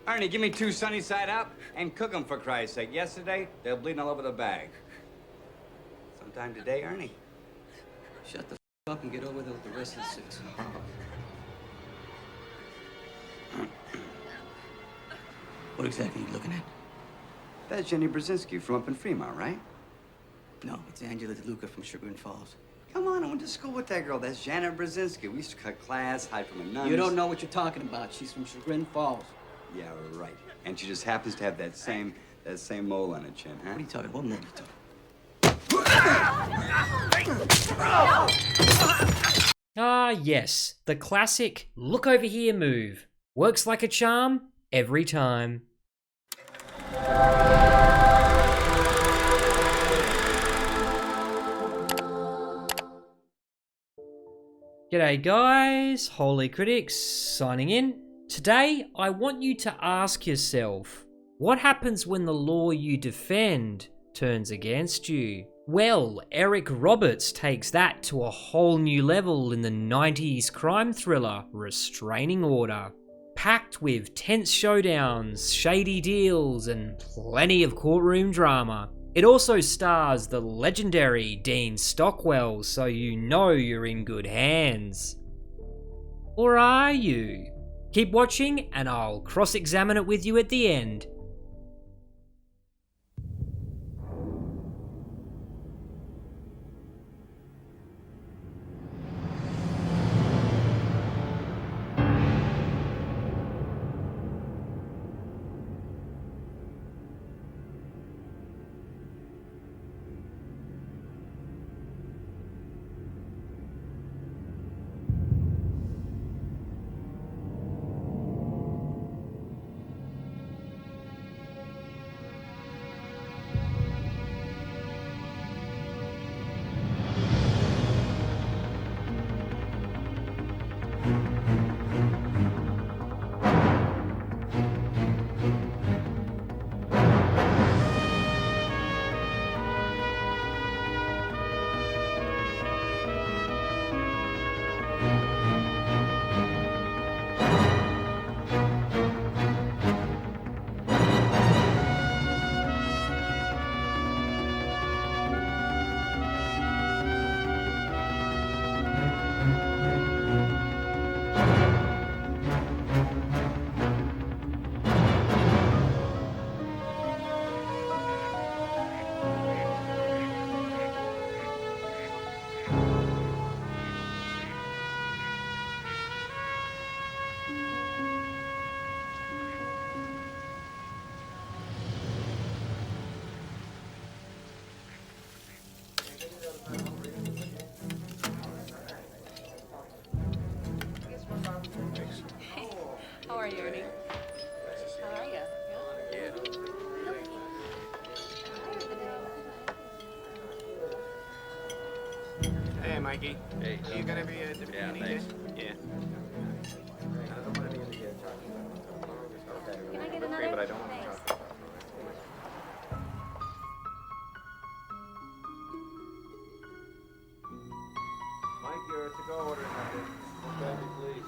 Ernie, give me 2 sunny side up and cook them for Christ's sake. Yesterday, they were bleeding all over the bag. Sometime today, Ernie. Shut the up and get over there with the rest of the 6. What exactly are you looking at? That's Jenny Brzezinski from up in Fremont, right? No, it's Angela DeLuca from Chagrin Falls. Come on, I went to school with that girl. That's Janet Brzezinski. We used to cut class, hide from the nuns. You don't know what you're talking about. She's from Chagrin Falls. Yeah, right. And she just happens to have that same mole on her chin, huh? What are you talking about? What mole are you talking? Ah, yes, the classic look over here move. Works like a charm every time. G'day guys, Holy Critics signing in. Today, I want you to ask yourself, what happens when the law you defend turns against you? Well, Eric Roberts takes that to a whole new level in the 90s crime thriller Restraining Order. Packed with tense showdowns, shady deals, and plenty of courtroom drama. It also stars the legendary Dean Stockwell, so you know you're in good hands. Or are you? Keep watching and I'll cross-examine it with you at the end. How are you, Ernie? How are you? Hey, Mikey. Hey. You gonna be at the meeting? Yeah. Can I get another? But I don't want to Thanks. talk. Mike, you're to go order something. Grab me, please.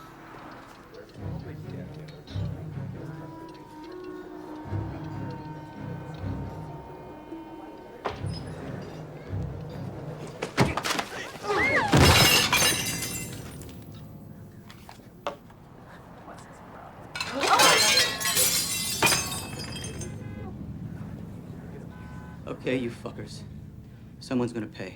Okay, you fuckers. Someone's gonna pay.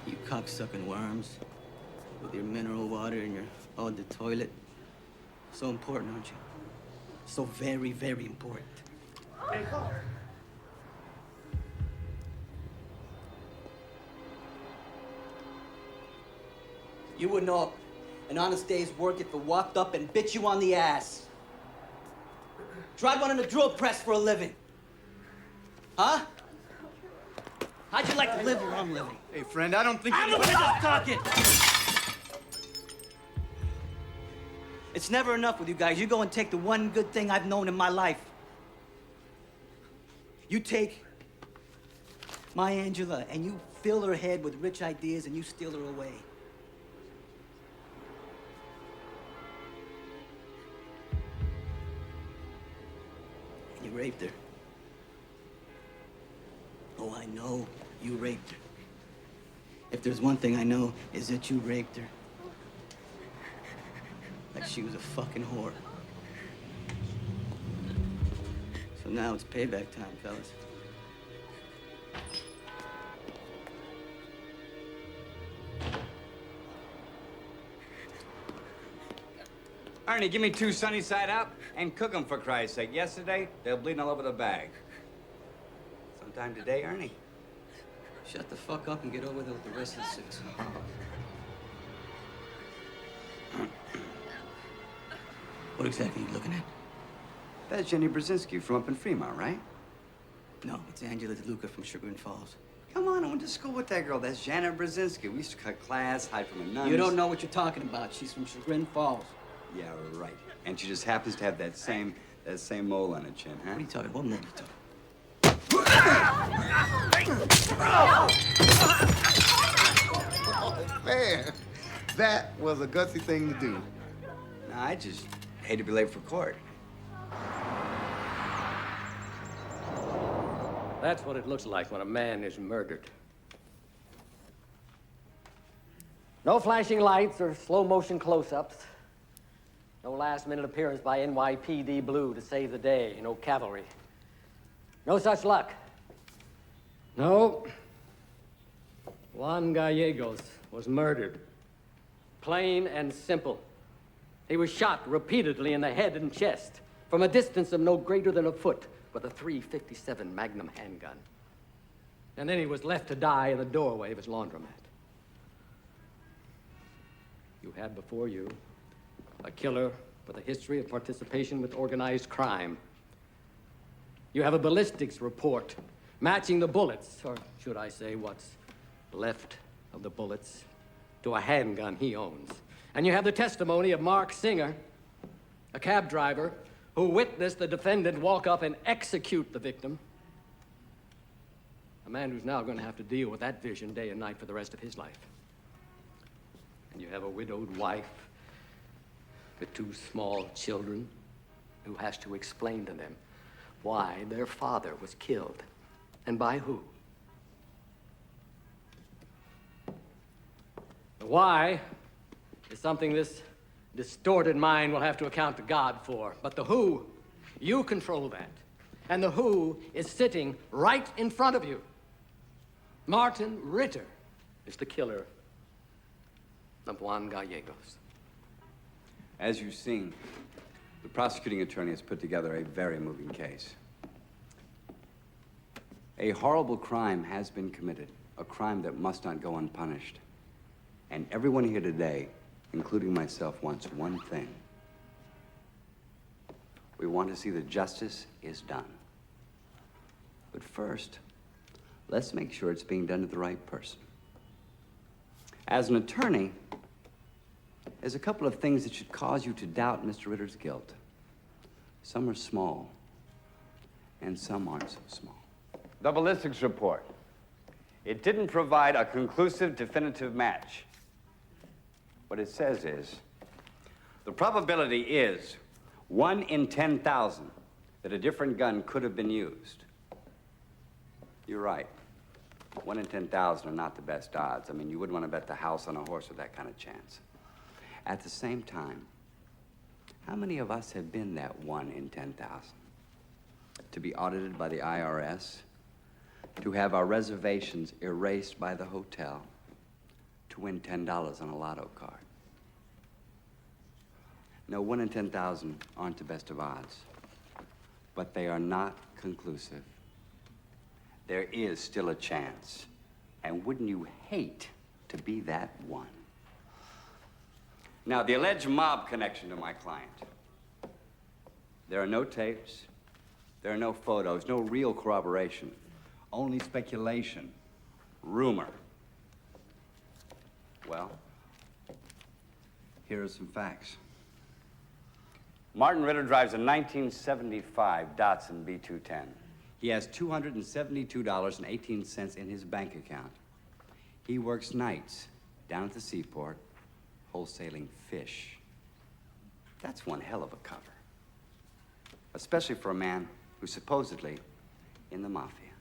You cocksucking worms. With your mineral water and your eau de toilet. So important, aren't you? So very, very important. You would know an honest day's work if it walked up and bit you on the ass. Tried running a drill press for a living. Huh? How'd you like to live where I'm living? Hey, friend, I don't think I'm the one that's talking! It's never enough with you guys. You go and take the one good thing I've known in my life. You take my Angela and you fill her head with rich ideas and you steal her away. And you raped her. Oh, I know you raped her. If there's one thing I know, is that you raped her. Like she was a fucking whore. So now it's payback time, fellas. Ernie, give me 2 sunny side up and cook them for Christ's sake. Yesterday, they were bleeding all over the bag. Sometime today, Ernie. Shut the fuck up and get over there with the rest of the suits. What exactly are you looking at? That's Jenny Brzezinski from up in Fremont, right? No, it's Angela DeLuca from Sugar and Falls. Come on, I went to school with that girl. That's Janet Brzezinski. We used to cut class, hide from the nuns. You don't know what you're talking about. She's from Chagrin Falls. Yeah, right. And she just happens to have that same mole on her chin, huh? What are you talking about? What mole are you talking? Man, that was a gutsy thing to do. No, I just hate to be late for court. That's what it looks like when a man is murdered. No flashing lights or slow-motion close-ups. No last-minute appearance by NYPD Blue to save the day. No cavalry. No such luck. No. Juan Gallegos was murdered. Plain and simple. He was shot repeatedly in the head and chest from a distance of no greater than a foot with a .357 Magnum handgun. And then he was left to die in the doorway of his laundromat. You have before you a killer with a history of participation with organized crime. You have a ballistics report matching the bullets, or should I say what's left of the bullets, to a handgun he owns. And you have the testimony of Mark Singer, a cab driver who witnessed the defendant walk up and execute the victim. A man who's now going to have to deal with that vision day and night for the rest of his life. And you have a widowed wife with 2 small children who has to explain to them why their father was killed and by who. The why is something this distorted mind will have to account to God for. But the who, you control that. And the who is sitting right in front of you. Martin Ritter is the killer of Juan Gallegos. As you've seen, the prosecuting attorney has put together a very moving case. A horrible crime has been committed, a crime that must not go unpunished. And everyone here today, including myself, wants one thing. We want to see that justice is done. But first, let's make sure it's being done to the right person. As an attorney, there's a couple of things that should cause you to doubt Mr. Ritter's guilt. Some are small, and some aren't so small. The ballistics report. It didn't provide a conclusive, definitive match. What it says is, the probability is 1 in 10,000 that a different gun could have been used. You're right. 1 in 10,000 are not the best odds. I mean, you wouldn't want to bet the house on a horse with that kind of chance. At the same time, how many of us have been that 1 in 10,000? To be audited by the IRS, to have our reservations erased by the hotel, to win $10 on a lotto card. No, 1 in 10,000 aren't the best of odds, but they are not conclusive. There is still a chance, and wouldn't you hate to be that one? Now, the alleged mob connection to my client. There are no tapes. There are no photos, no real corroboration. Only speculation. Rumor. Well, Here are some facts. Martin Ritter drives a 1975 Datsun B210. He has $272.18 in his bank account. He works nights down at the seaport, wholesaling fish. That's one hell of a cover. Especially for a man who's supposedly in the mafia.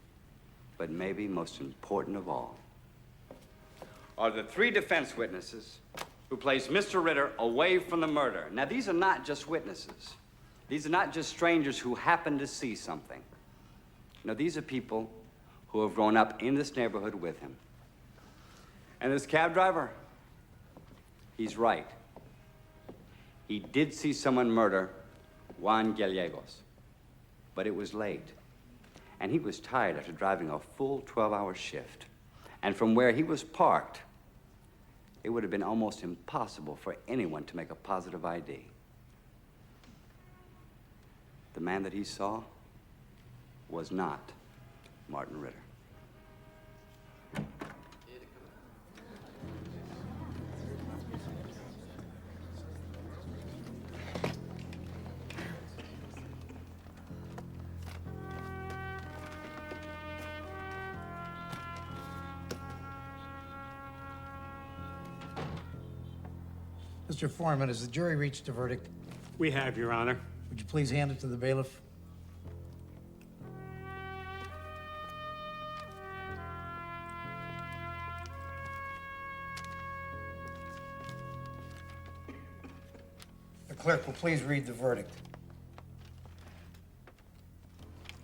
But maybe most important of all are the 3 defense witnesses who placed Mr. Ritter away from the murder. Now, these are not just witnesses. These are not just strangers who happen to see something. No, these are people who have grown up in this neighborhood with him. And this cab driver, he's right. He did see someone murder Juan Gallegos, but it was late. And he was tired after driving a full 12-hour shift. And from where he was parked, it would have been almost impossible for anyone to make a positive ID. The man that he saw was not Martin Ritter. Mr. Foreman, has the jury reached a verdict? We have, Your Honor. Would you please hand it to the bailiff? The clerk will please read the verdict.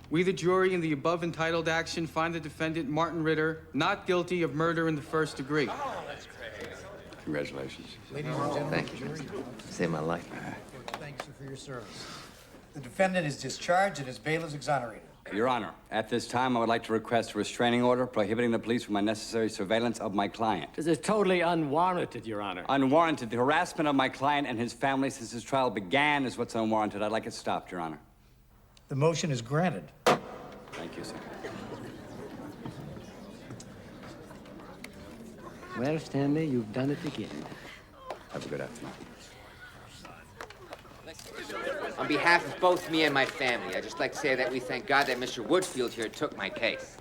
We, the jury, in the above entitled action, find the defendant, Martin Ritter, not guilty of murder in the first degree. Congratulations. Ladies and gentlemen, Thank the you. jury, Saved my life. thanks you for your service. The defendant is discharged and his bail is exonerated. Your Honor, at this time, I would like to request a restraining order prohibiting the police from unnecessary surveillance of my client. This is totally unwarranted, Your Honor. Unwarranted. The harassment of my client and his family since his trial began is what's unwarranted. I'd like it stopped, Your Honor. The motion is granted. Thank you, sir. Well, Stanley, you've done it again. Have a good afternoon. On behalf of both me and my family, I'd just like to say that we thank God that Mr. Woodfield here took my case.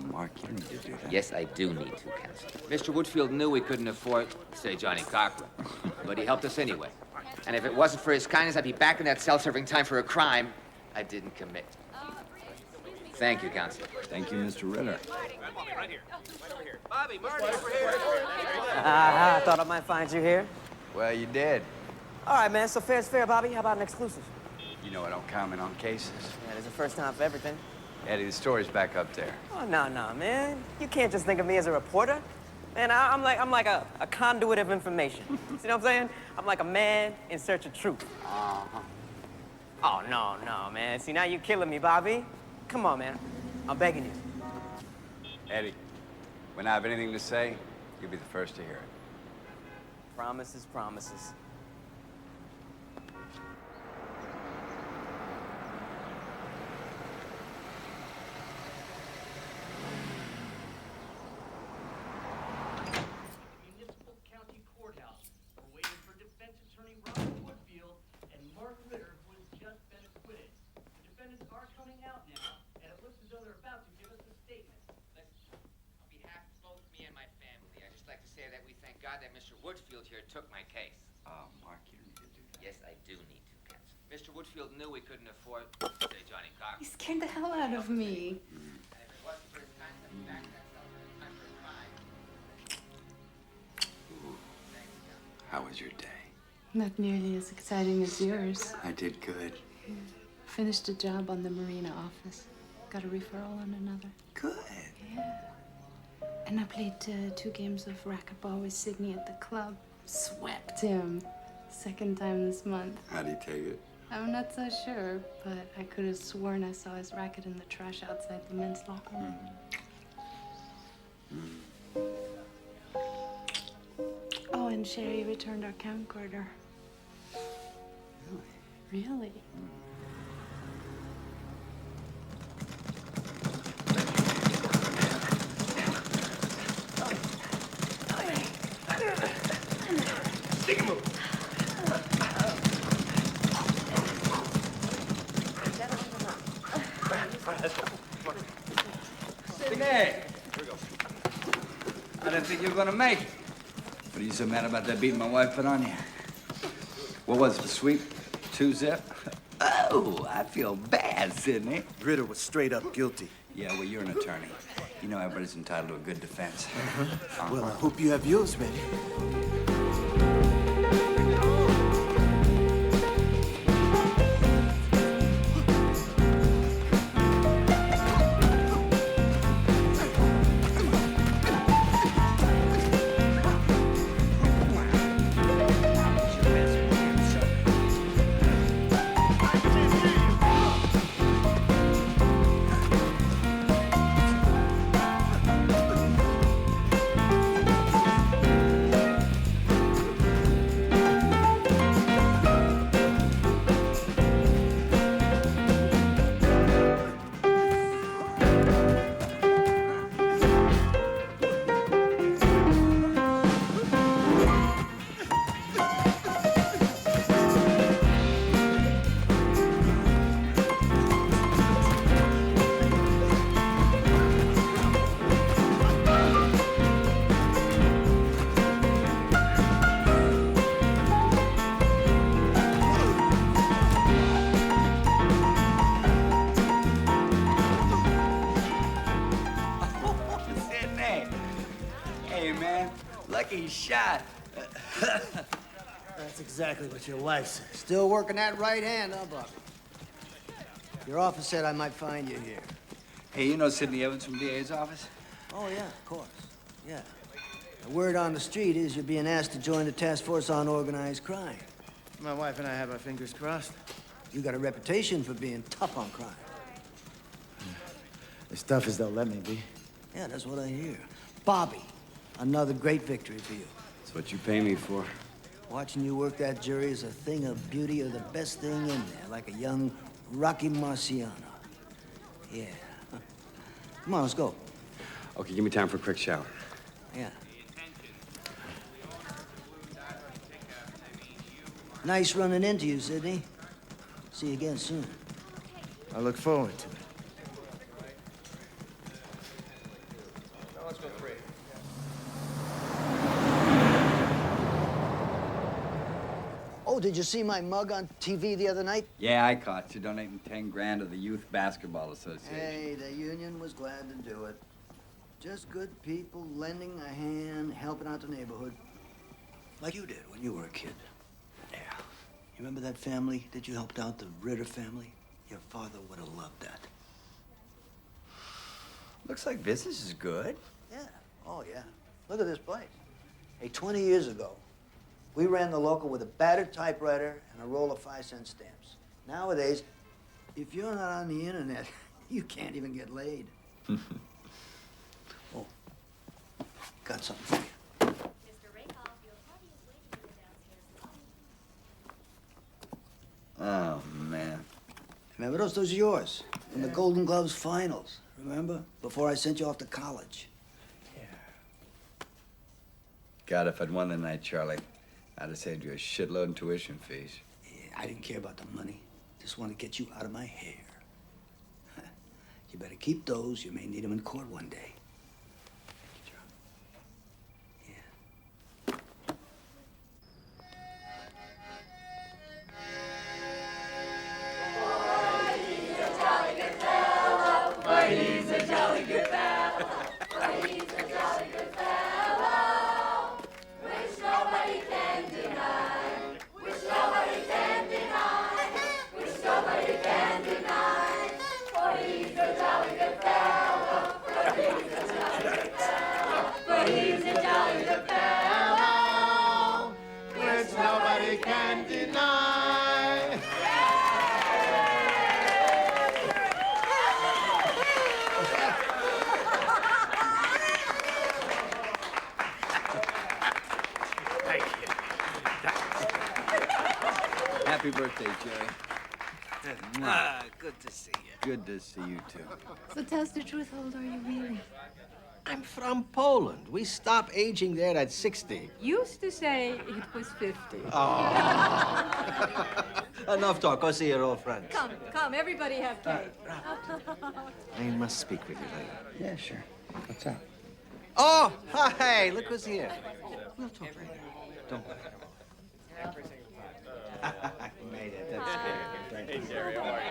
Mark, you need to do that. Yes, I do need to, counsel. Mr. Woodfield knew we couldn't afford, say, Johnny Cochran, but he helped us anyway. And if it wasn't for his kindness, I'd be back in that cell serving time for a crime I didn't commit. Thank you, counsel. Thank you, Mr. Ritter. I thought I might find you here. Well, you did. All right, man, so fair's fair, Bobby. How about an exclusive? You know I don't comment on cases. Yeah, there's a first time for everything. Eddie, the story's back up there. Oh, no, man. You can't just think of me as a reporter. Man, I'm like a conduit of information. See what I'm saying? I'm like a man in search of truth. Uh-huh. Oh, no, man. See, now you're killing me, Bobby. Come on, man. I'm begging you. Eddie, when I have anything to say, you'll be the first to hear it. Promises, promises. Municipal County Courthouse. We're waiting for defense attorney Robert Woodfield and Martin Ritter, who has just been acquitted. The defendants are coming out now, and it looks as though they're about to give us a statement. On behalf of both me and my family, I'd just like to say that we thank God that Mr. Woodfield here took my case. Mark, you need to do that. Yes, I do need to, counsel. Mr. Woodfield knew we couldn't afford, say, Johnny Cochran. You scared the hell out of me. And if it wasn't for his kindness, I'd be back in that cell serving time for a crime. How was your day? Not nearly as exciting as yours. I did good. Finished a job on the Marina office. Got a referral on another. Good. Yeah. And I played 2 games of racquetball with Sydney at the club. Swept him. Second time this month. How do you take it? I'm not so sure, but I could have sworn I saw his racket in the trash outside the men's locker room. Oh, and Sherry returned our camcorder. Really? Sydney! I didn't think you were gonna make it. What are you so mad about that beating my wife put on you? What was it, the sweep? 2-zip? Oh, I feel bad, Sydney. Ritter was straight up guilty. Yeah, well, you're an attorney. You know everybody's entitled to a good defense. Well, I hope you have yours ready. Lucky shot. That's exactly what your wife said. Still working that right hand, huh, Buck? Your office said I might find you here. Hey, you know Sidney Evans from DA's office? Oh, yeah, of course. Yeah. The word on the street is you're being asked to join the task force on organized crime. My wife and I have our fingers crossed. You got a reputation for being tough on crime. As tough as they'll let me be. Yeah, that's what I hear. Bobby, another great victory for you. That's what you pay me for. Watching you work that jury is a thing of beauty. You're the best thing in there, like a young Rocky Marciano. Yeah. Come on, let's go. Okay, give me time for a quick shower. Yeah. Nice running into you, Sidney. See you again soon. I look forward to it. Let's go 3. Oh, did you see my mug on TV the other night? Yeah, I caught you donating 10 grand to the Youth Basketball Association. Hey, the union was glad to do it. Just good people lending a hand, helping out the neighborhood. Like you did when you were a kid. Yeah. You remember that family that you helped out, the Ritter family? Your father would have loved that. Looks like business is good. Yeah. Oh, yeah. Look at this place. Hey, 20 years ago, we ran the local with a battered typewriter and a roll of 5-cent stamps. Nowadays, if you're not on the internet, you can't even get laid. Oh, got something for you. Oh, man. Remember those? Those are yours. In the Golden Gloves finals. Remember? Before I sent you off to college. God, if I'd won the night, Charlie, I'd have saved you a shitload in tuition fees. Yeah, I didn't care about the money. Just want to get you out of my hair. You better keep those. You may need them in court one day. Happy birthday, Jerry. Good to see you. Good to see you, too. So tell us the truth, how old are you really? I'm from Poland. We stop aging there at 60. Used to say it was 50. Enough talk. Go see your old friends. Come, everybody have cake. I must speak with you later. Yeah, sure. What's up? Oh, hey, look who's here. We'll talk later. Don't worry. You made it. That's good. Hey, Jerry, how are you?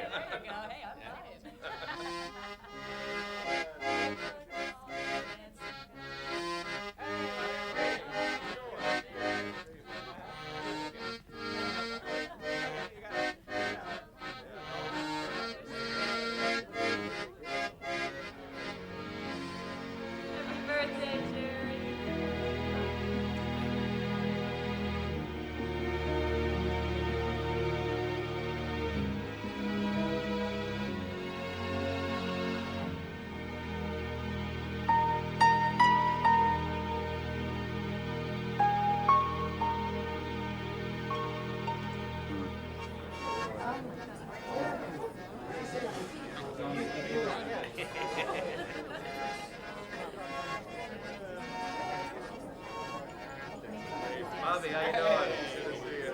Bobby, how you doing? Good to see you.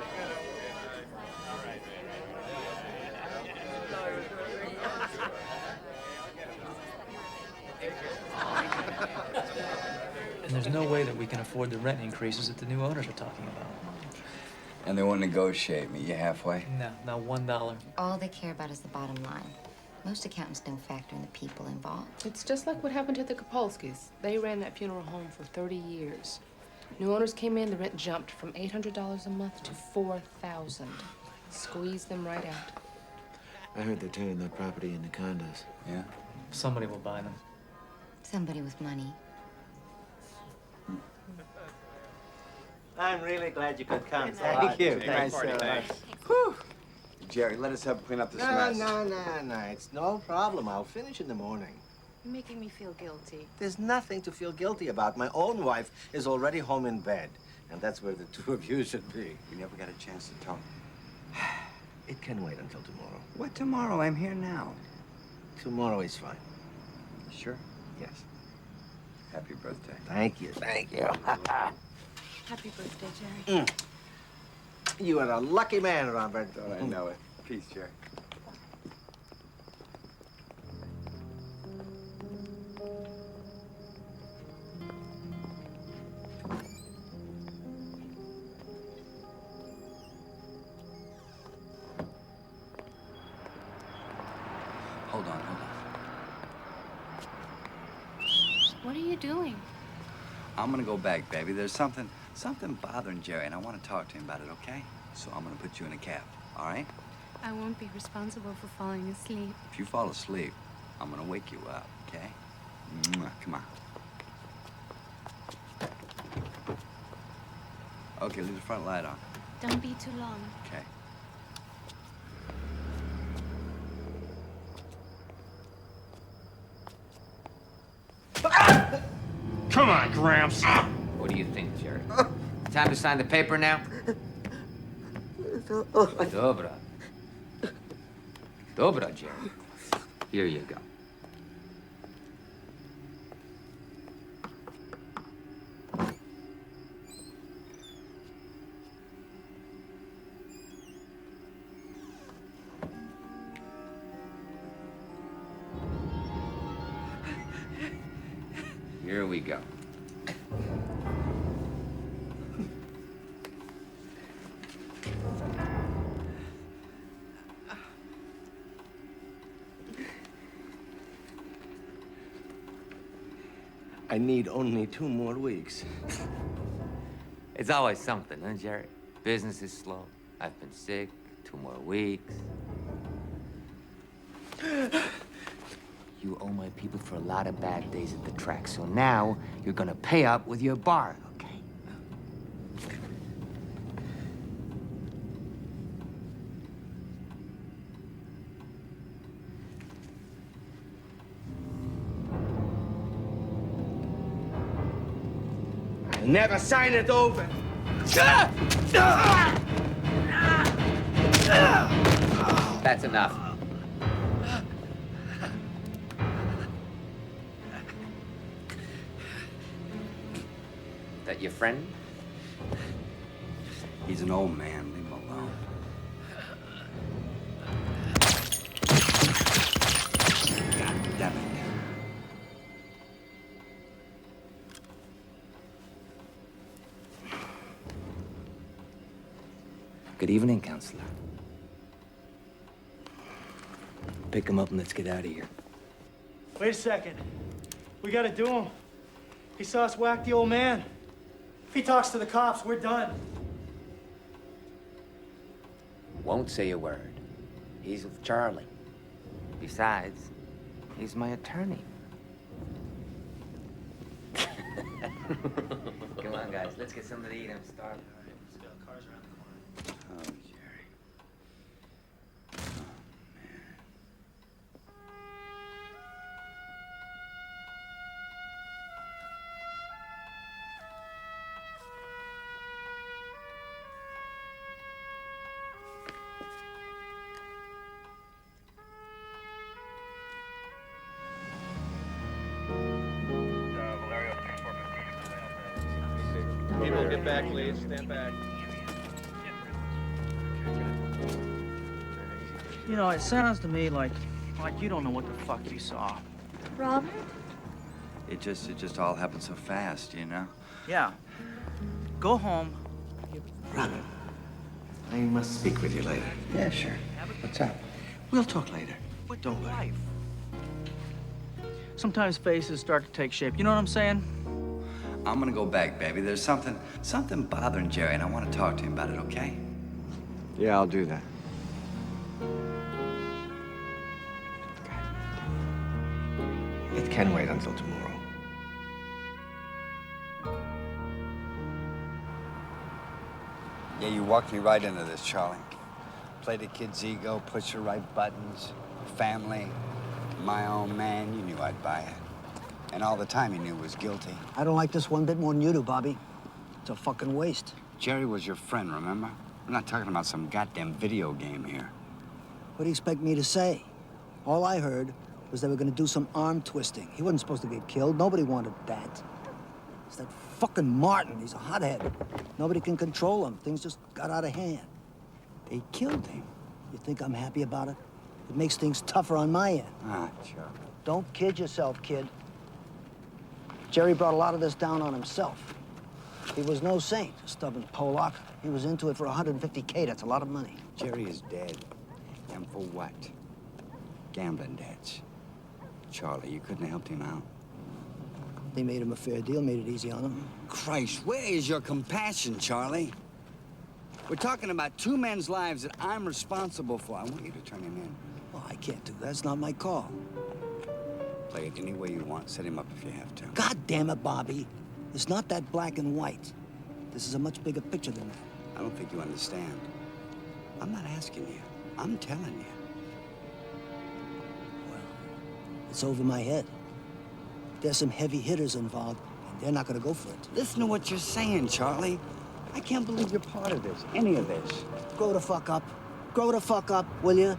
All right. And there's no way that we can afford the rent increases that the new owners are talking about. And they won't negotiate. Meet you halfway? No, not $1. All they care about is the bottom line. Most accountants don't factor in the people involved. It's just like what happened to the Kapolskis. They ran that funeral home for 30 years. New owners came in, the rent jumped from $800 a month to $4,000. Squeezed them right out. I heard they're turning that property into condos. Yeah? Somebody will buy them. Somebody with money. I'm really glad you could come. Thank you. Nice. Thanks. Whew. Jerry, let us help clean up this mess. No. It's no problem. I'll finish in the morning. You're making me feel guilty. There's nothing to feel guilty about. My own wife is already home in bed. And that's where the two of you should be. We never got a chance to talk. It can wait until tomorrow. What tomorrow? I'm here now. Tomorrow is fine. Sure? Yes. Happy birthday. Thank you. Happy birthday, Jerry. You are a lucky man, Robert. Oh, I know it. Peace, Jerry. Hold on. What are you doing? I'm gonna go back, baby. There's something bothering Jerry, and I want to talk to him about it, okay? So I'm gonna put you in a cab, all right? I won't be responsible for falling asleep. If you fall asleep, I'm gonna wake you up, okay? Mwah, come on. Okay, leave the front light on. Don't be too long. Okay. Come on, Gramps. What do you think, Jerry? Time to sign the paper now? Dobra. Dobra, Jerry. Here you go. Here we go. I need only 2 more weeks. It's always something, huh, Jerry? Business is slow. I've been sick. 2 more weeks. You owe my people for a lot of bad days at the track, so now you're gonna pay up with your bar, okay? Never sign it over. That's enough. That your friend? He's an old man. Leave him alone. God damn it. Good evening, Counselor. Pick him up and let's get out of here. Wait a second. We gotta do him. He saw us whack the old man. If he talks to the cops, we're done. Won't say a word. He's with Charlie. Besides, he's my attorney. Come on, guys. Let's get something to eat. I'm starving. Let's go. Cars around the corner. Oh, Jerry. People, get back, please. Stand back. You know, it sounds to me like you don't know what the fuck you saw. Robert? It just all happened so fast, you know? Yeah. Go home. Robert, I must speak with you later. Yeah, sure. What's up? We'll talk later. Don't worry. Sometimes faces start to take shape. You know what I'm saying? I'm gonna go back, baby. There's something bothering Jerry, and I want to talk to him about it, okay? Yeah, I'll do that. It can wait until tomorrow. Yeah, you walked me right into this, Charlie. Play the kid's ego, push the right buttons, family, my own man. You knew I'd buy it. And all the time you knew was guilty. I don't like this one bit more than you do, Bobby. It's a fucking waste. Jerry was your friend, remember? We're not talking about some goddamn video game here. What do you expect me to say? All I heard was they were gonna do some arm twisting. He wasn't supposed to get killed. Nobody wanted that. It's that fucking Martin. He's a hothead. Nobody can control him. Things just got out of hand. They killed him. You think I'm happy about it? It makes things tougher on my end. Ah, Chuck. Don't kid yourself, kid. Jerry brought a lot of this down on himself. He was no saint, a stubborn Polak. He was into it for $150K. That's a lot of money. Jerry is dead. And for what? Gambling debts. Charlie, you couldn't have helped him out. They made him a fair deal, made it easy on him. Christ, where is your compassion, Charlie? We're talking about two men's lives that I'm responsible for. I want you to turn him in. Well, I can't do that. It's not my call. Play it any way you want. Set him up if you have to. God damn it, Bobby. It's not that black and white. This is a much bigger picture than that. I don't think you understand. I'm not asking you. I'm telling you. Well, it's over my head. There's some heavy hitters involved, and they're not gonna go for it. Listen to what you're saying, Charlie. I can't believe you're part of this, any of this. Grow the fuck up. Grow the fuck up, will you?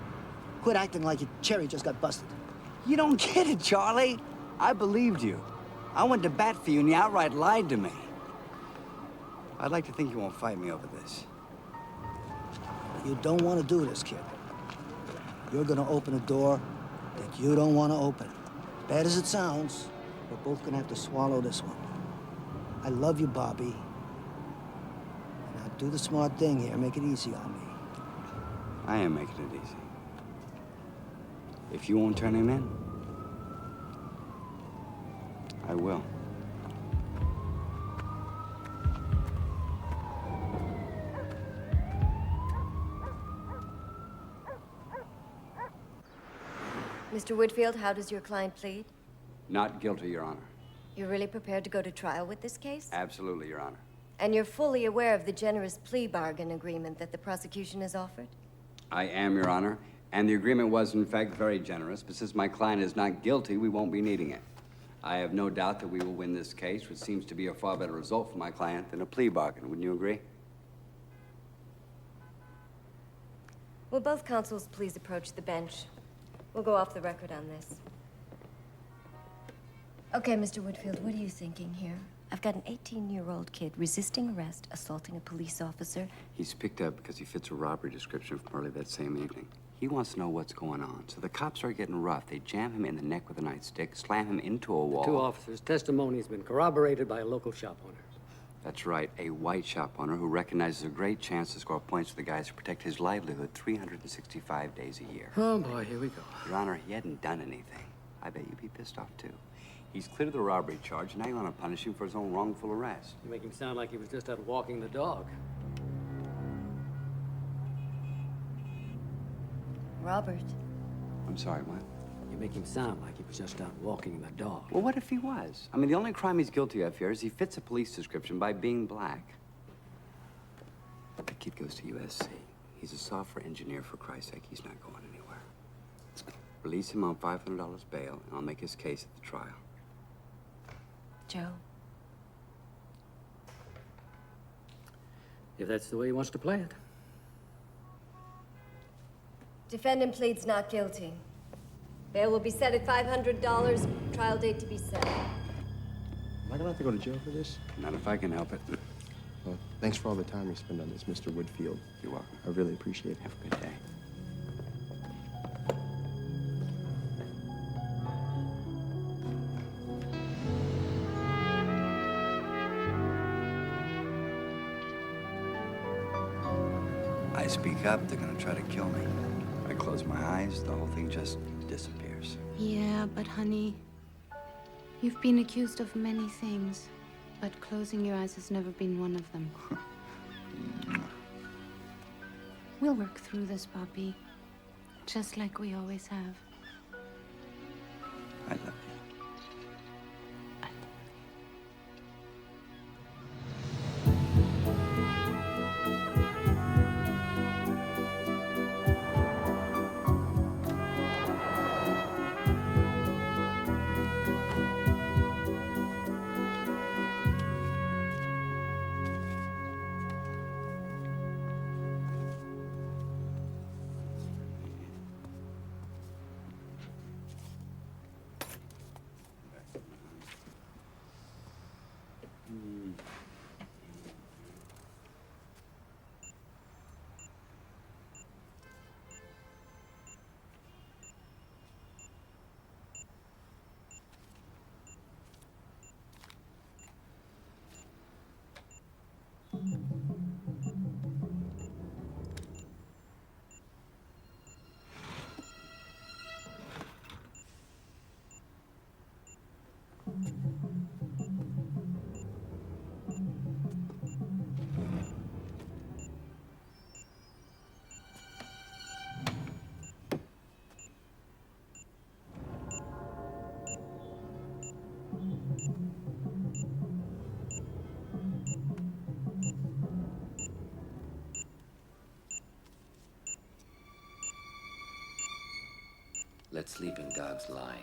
Quit acting like your cherry just got busted. You don't get it, Charlie. I believed you. I went to bat for you, and you outright lied to me. I'd like to think you won't fight me over this. You don't want to do this, kid. You're gonna open a door that you don't want to open. Bad as it sounds, we're both gonna have to swallow this one. I love you, Bobby. Now do the smart thing here. Make it easy on me. I am making it easy. If you won't turn him in, I will. Mr. Woodfield, how does your client plead? Not guilty, Your Honor. You're really prepared to go to trial with this case? Absolutely, Your Honor. And you're fully aware of the generous plea bargain agreement that the prosecution has offered? I am, Your Honor. And the agreement was, in fact, very generous, but since my client is not guilty, we won't be needing it. I have no doubt that we will win this case, which seems to be a far better result for my client than a plea bargain. Wouldn't you agree? Will both counsels please approach the bench? We'll go off the record on this. Okay, Mr. Woodfield, what are you thinking here? I've got an 18-year-old kid resisting arrest, assaulting a police officer. He's picked up because he fits a robbery description from early that same evening. He wants to know what's going on. So the cops are getting rough. They jam him in the neck with a nightstick, slam him into a wall. The two officers' testimony has been corroborated by a local shop owner. That's right, a white shop owner who recognizes a great chance to score points for the guys who protect his livelihood 365 days a year. Oh, boy, here we go. Your Honor, he hadn't done anything. I bet you'd be pissed off, too. He's cleared of the robbery charge, and now you want to punish him for his own wrongful arrest. You make him sound like he was just out walking the dog. Robert. I'm sorry, what? You make him sound like he was just out walking the dog. Well, what if he was? I mean, the only crime he's guilty of here is he fits a police description by being black. The kid goes to USC. He's a software engineer, for Christ's sake. He's not going anywhere. Release him on $500 bail, and I'll make his case at the trial. Joe. If that's the way he wants to play it. Defendant pleads not guilty. Bail will be set at $500. Trial date to be set. Am I gonna have to go to jail for this? Not if I can help it. Well, thanks for all the time you spend on this, Mr. Woodfield. You're welcome. I really appreciate it. Have a good day. I speak up, they're gonna try to kill me. I close my eyes, the whole thing just disappears. Yeah, but honey, you've been accused of many things, but closing your eyes has never been one of them. We'll work through this, Poppy, just like we always have. I love you. Let sleeping dogs lie.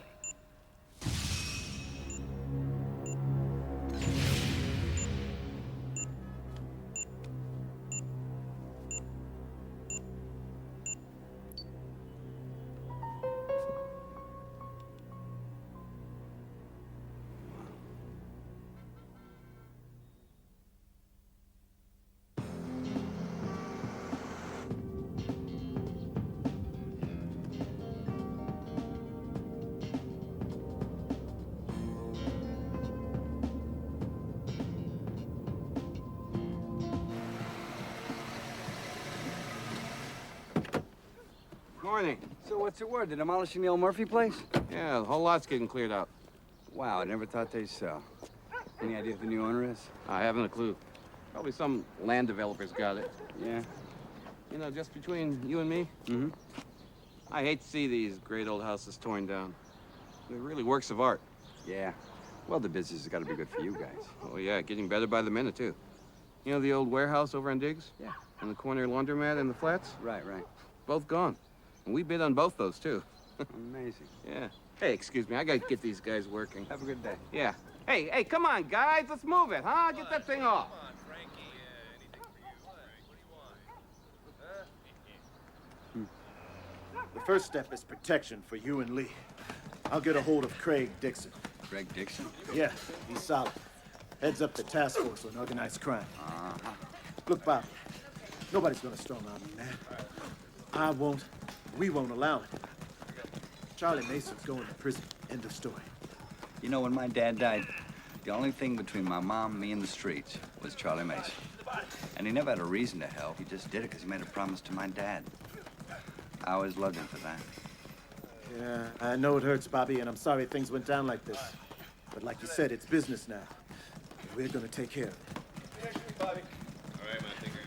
Morning. So what's the word? They're demolishing the old Murphy place? Yeah, the whole lot's getting cleared out. Wow, I never thought they'd sell. Any idea who the new owner is? I haven't a clue. Probably some land developer's got it. Yeah. You know, just between you and me, I hate to see these great old houses torn down. They're really works of art. Yeah. Well, the business has got to be good for you guys. Oh, yeah, getting better by the minute, too. You know the old warehouse over on Diggs? Yeah. And the corner laundromat and the flats? Right, right. Both gone. And we bid on both those, too. Amazing. Yeah. Hey, excuse me, I gotta get these guys working. Have a good day. Yeah. Hey, come on, guys, let's move it, huh? Get that thing off. Come on, Frankie. Anything for you. What do you want? Huh? The first step is protection for you and Lee. I'll get a hold of Craig Dixon. Craig Dixon? Yeah, he's solid. Heads up the task force on organized crime. Look, Bob, nobody's gonna strong-arm me, man. I won't. We won't allow it. Charlie Mason's going to prison. End of story. You know, when my dad died, the only thing between my mom, me, and the streets was Charlie Mason. And he never had a reason to help. He just did it because he made a promise to my dad. I always loved him for that. Yeah, I know it hurts, Bobby, and I'm sorry things went down like this. But like you said, it's business now. We're gonna take care of it. Bobby. All right, man. Take care.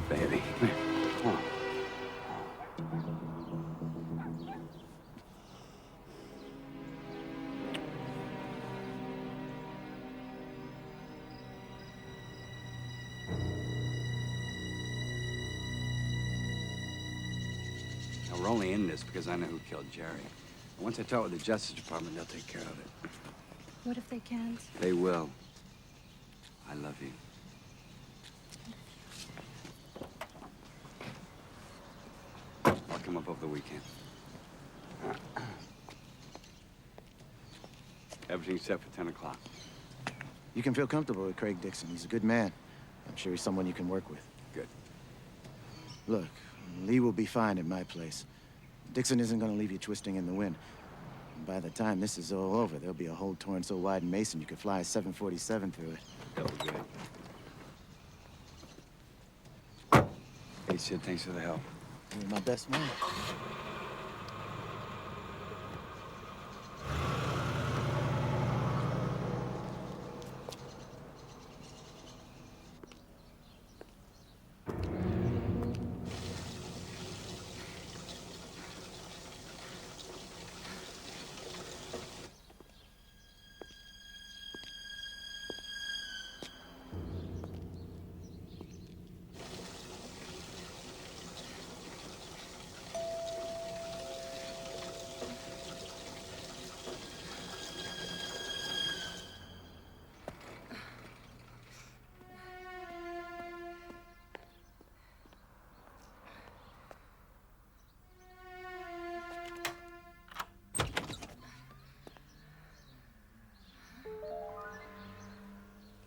Baby. Oh. Now, we're only in this because I know who killed Jerry. Once I talk with the Justice Department, they'll take care of it. What if they can't? They will. I love you. I'll come up over the weekend. Everything's set for 10 o'clock. You can feel comfortable with Craig Dixon. He's a good man. I'm sure he's someone you can work with. Good. Look, Lee will be fine at my place. Dixon isn't gonna leave you twisting in the wind. And by the time this is all over, there'll be a hole torn so wide in Mason you could fly a 747 through it. That'll be good. Hey, Sid, thanks for the help. You're my best man.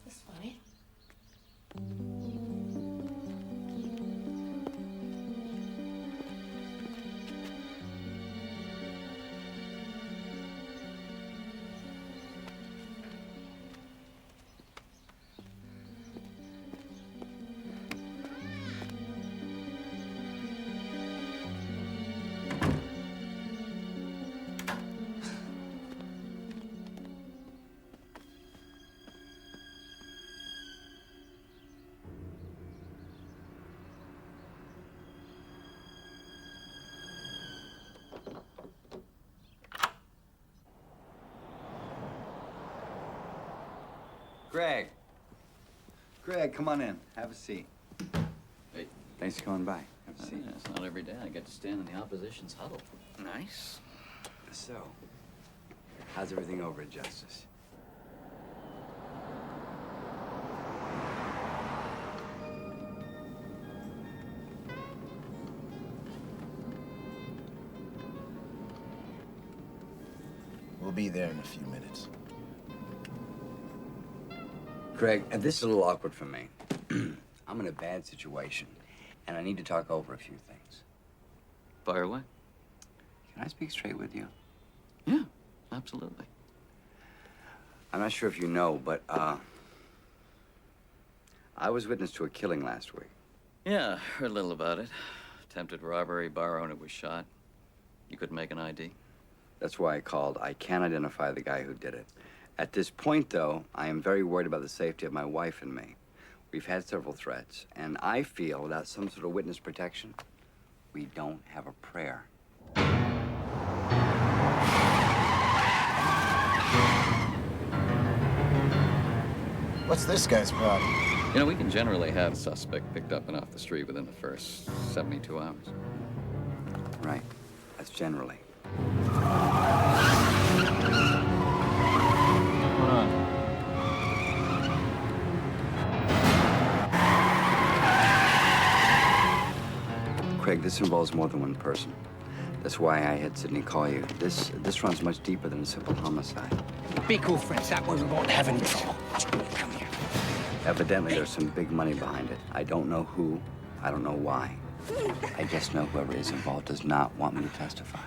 That's funny. Greg. Greg, come on in. Have a seat. Hey. Thanks for coming by. Have a seat. Yeah, it's not every day I get to stand in the opposition's huddle. Nice. So, how's everything over at Justice? We'll be there in a few minutes. Craig, this is a little awkward for me. I'm in a bad situation, and I need to talk over a few things. Fire away. Can I speak straight with you? Yeah, absolutely. I'm not sure if you know, but, I was witness to a killing last week. Yeah, heard a little about it. Attempted robbery, bar owner was shot. You couldn't make an ID? That's why I called. I can't identify the guy who did it. At this point, though, I am very worried about the safety of my wife and me. We've had several threats, and I feel without some sort of witness protection, we don't have a prayer. What's this guy's problem? You know, we can generally have a suspect picked up and off the street within the first 72 hours. Right. That's generally. Hold on. Craig, this involves more than one person. That's why I had Sydney call you. This runs much deeper than a simple homicide. Be cool, friends. That way we won't have any trouble. Come here. Evidently, there's some big money behind it. I don't know who. I don't know why. I just know whoever is involved does not want me to testify.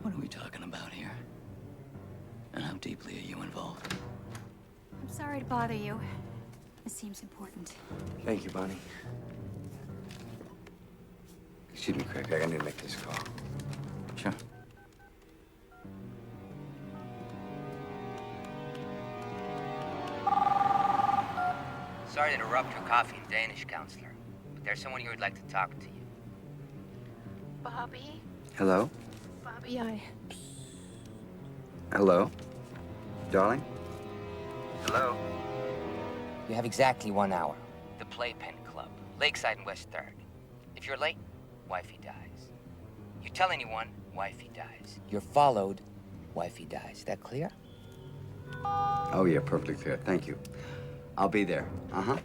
What are we talking about here? And how deeply are you involved? I'm sorry to bother you. This seems important. Thank you, Bonnie. Excuse me, Craig. I need to make this call. Sure. Sorry to interrupt your coffee and Danish, counselor, but there's someone here who'd like to talk to you. Bobby? Hello? Bobby, Hello? Darling? Hello? You have exactly 1 hour. The Playpen Club, Lakeside and West 3rd. If you're late, wifey dies. You tell anyone, wifey dies. You're followed, wifey dies. Is that clear? Oh, yeah, perfectly clear. Thank you. I'll be there. Uh-huh.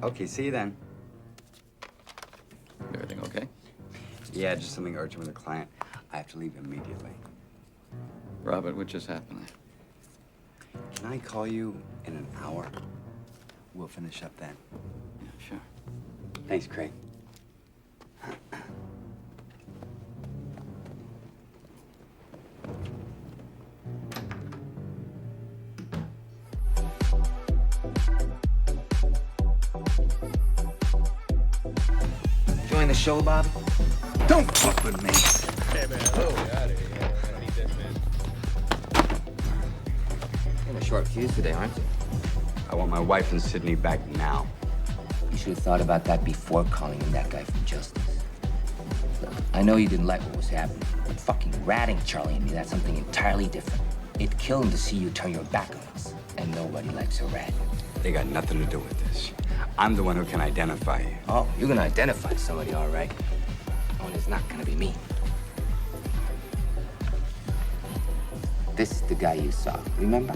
Okay, see you then. Everything okay? Yeah, just something urgent with a client. I have to leave immediately. Robert, what just happened? Can I call you in an hour? We'll finish up then. Yeah, sure. Thanks, Craig. Join the show, Bobby? Don't fuck with me. Hey, man, oh, out of here. I don't need that, man. You're in a short fuse today, aren't you? I want my wife and Sydney back now. You should have thought about that before calling in that guy from Justice. Look, I know you didn't like what was happening, but fucking ratting Charlie and me, that's something entirely different. It killed him to see you turn your back on us, and nobody likes a rat. They got nothing to do with this. I'm the one who can identify you. Oh, you're gonna identify somebody, all right. Only it's not gonna be me. This is the guy you saw, remember?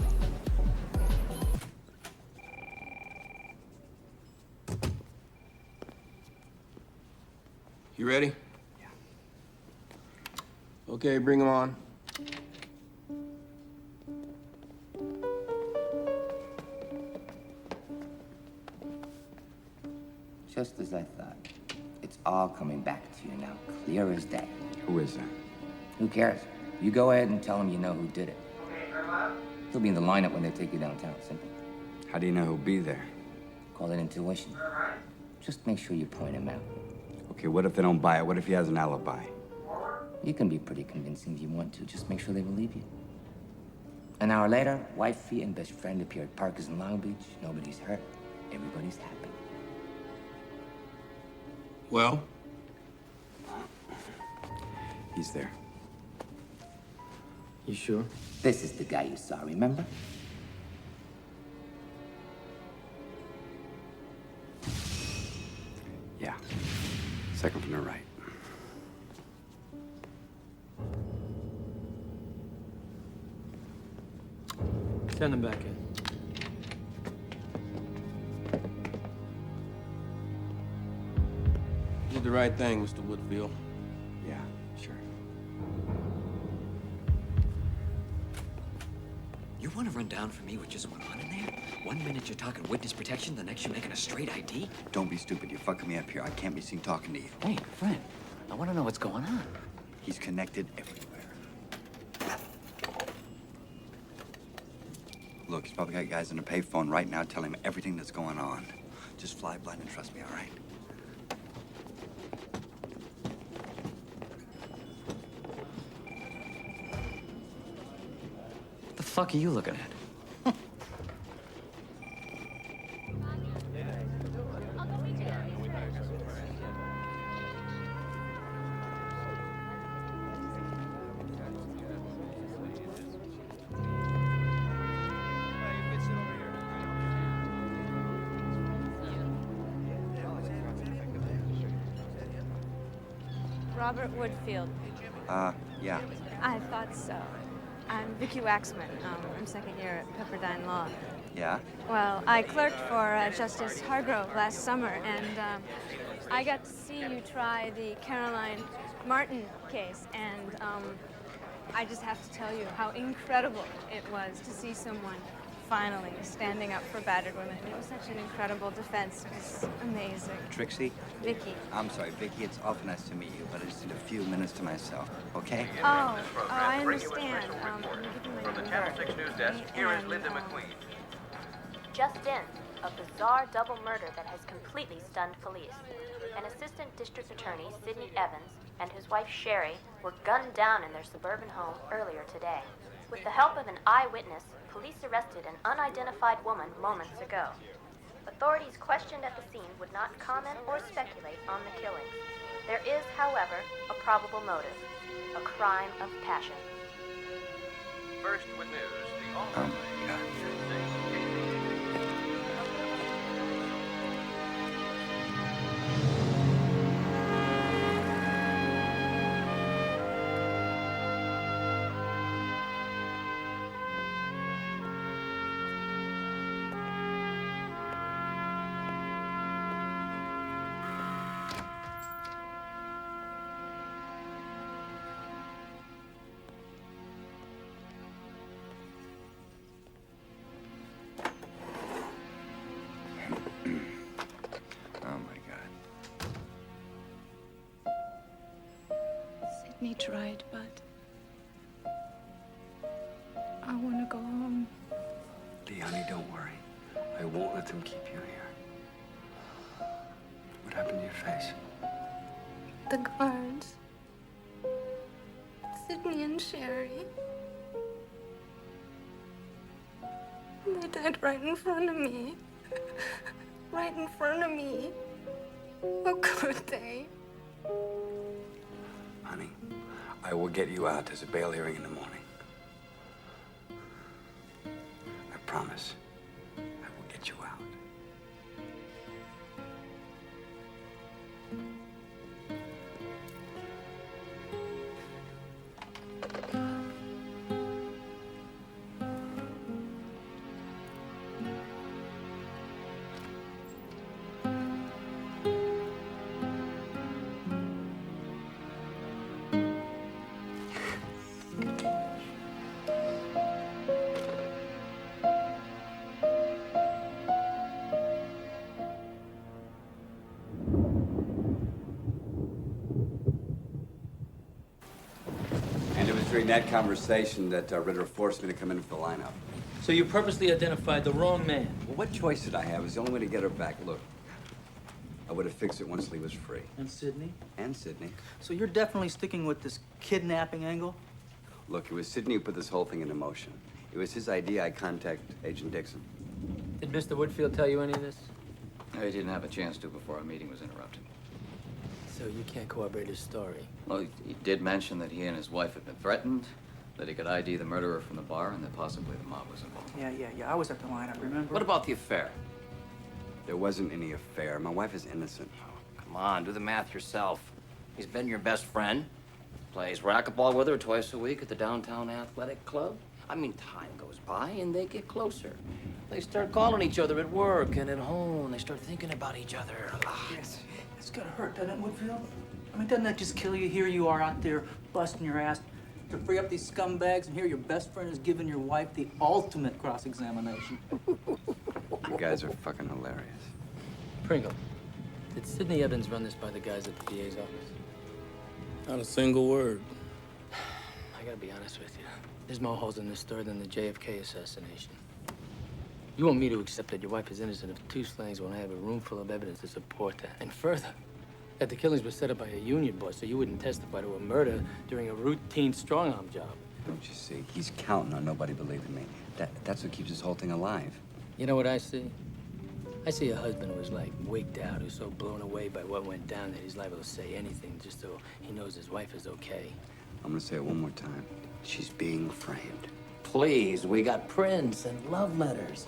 You ready? Yeah. Okay, bring him on. Just as I thought. It's all coming back to you now, clear as day. Who is that? Who cares? You go ahead and tell him you know who did it. He'll be in the lineup when they take you downtown. Simple. How do you know he'll be there? Call it intuition. Just make sure you point him out. Okay, what if they don't buy it? What if he has an alibi? You can be pretty convincing if you want to. Just make sure they believe you. An hour later, wifey and best friend appear at Parkers in Long Beach. Nobody's hurt. Everybody's happy. Well? He's there. You sure? This is the guy you saw, remember? Yeah. Second from the right. Send him back in. You did the right thing, Mr. Woodfield. Yeah, sure. You want to run down for me what just went on in there? 1 minute you're talking witness protection, the next you're making a straight ID? Don't be stupid. You're fucking me up here. I can't be seen talking to you. Hey, friend, I want to know what's going on. He's connected everywhere. Look, he's probably got guys on the payphone right now telling him everything that's going on. Just fly blind and trust me, all right? What the fuck are you looking at? Robert Woodfield. Yeah. I thought so. I'm Vicky Waxman. I'm second year at Pepperdine Law. Yeah? Well, I clerked for Justice Hargrove last summer, and I got to see you try the Caroline Martin case, and I just have to tell you how incredible it was to see someone finally standing up for battered women. It was such an incredible defense. It was amazing. Trixie? Vicky. I'm sorry, Vicky, it's awful nice to meet you, but I just need a few minutes to myself, okay? Oh, I understand. Let me give you my number. Channel 6 News Desk, here is Linda McQueen. Just in, a bizarre double murder that has completely stunned police. An assistant district attorney, Sidney Evans, and his wife Sherry were gunned down in their suburban home earlier today. With the help of an eyewitness, police arrested an unidentified woman moments ago. Authorities questioned at the scene would not comment or speculate on the killings. There is, however, a probable motive, a crime of passion. First with news, the Oh, my God. Sydney tried, but I want to go home. Lee, honey, don't worry. I won't let them keep you here. What happened to your face? The guards. Sydney and Sherry. They died right in front of me. Right in front of me. How could they? Honey, I will get you out. There's a bail hearing in the morning. I promise. I will get you out. And it was during that conversation that Ritter forced me to come in for the lineup. So you purposely identified the wrong man? Well, what choice did I have? It was the only way to get her back. Look, I would have fixed it once Lee was free. And Sydney? And Sydney. So you're definitely sticking with this kidnapping angle? Look, it was Sydney who put this whole thing into motion. It was his idea I contact Agent Dixon. Did Mr. Woodfield tell you any of this? No, he didn't have a chance to before our meeting was interrupted. So you can't corroborate his story? Well, he did mention that he and his wife had been threatened, that he could ID the murderer from the bar, and that possibly the mob was involved. Yeah. I was at the lineup, remember? What about the affair? There wasn't any affair. My wife is innocent. Come on, do the math yourself. He's been your best friend. Plays racquetball with her twice a week at the downtown athletic club. I mean, time goes by and they get closer. They start calling each other at work and at home. They start thinking about each other a lot. Yes. It's gotta hurt, doesn't it, Woodfield? I mean, doesn't that just kill you? Here you are out there busting your ass to free up these scumbags, and here your best friend is giving your wife the ultimate cross-examination. You guys are fucking hilarious. Pringle, did Sidney Evans run this by the guys at the DA's office? Not a single word. I gotta be honest with you. There's more holes in this story than the JFK assassination. You want me to accept that your wife is innocent of 2 slayings when I have a room full of evidence to support that? And further, that the killings were set up by a union boss, so you wouldn't testify to a murder during a routine strong-arm job. Don't you see? He's counting on nobody believing me. That's what keeps this whole thing alive. You know what I see? I see a husband who was like wigged out, who's so blown away by what went down that he's liable to say anything just so he knows his wife is okay. I'm gonna say it one more time. She's being framed. Please, we got prints and love letters.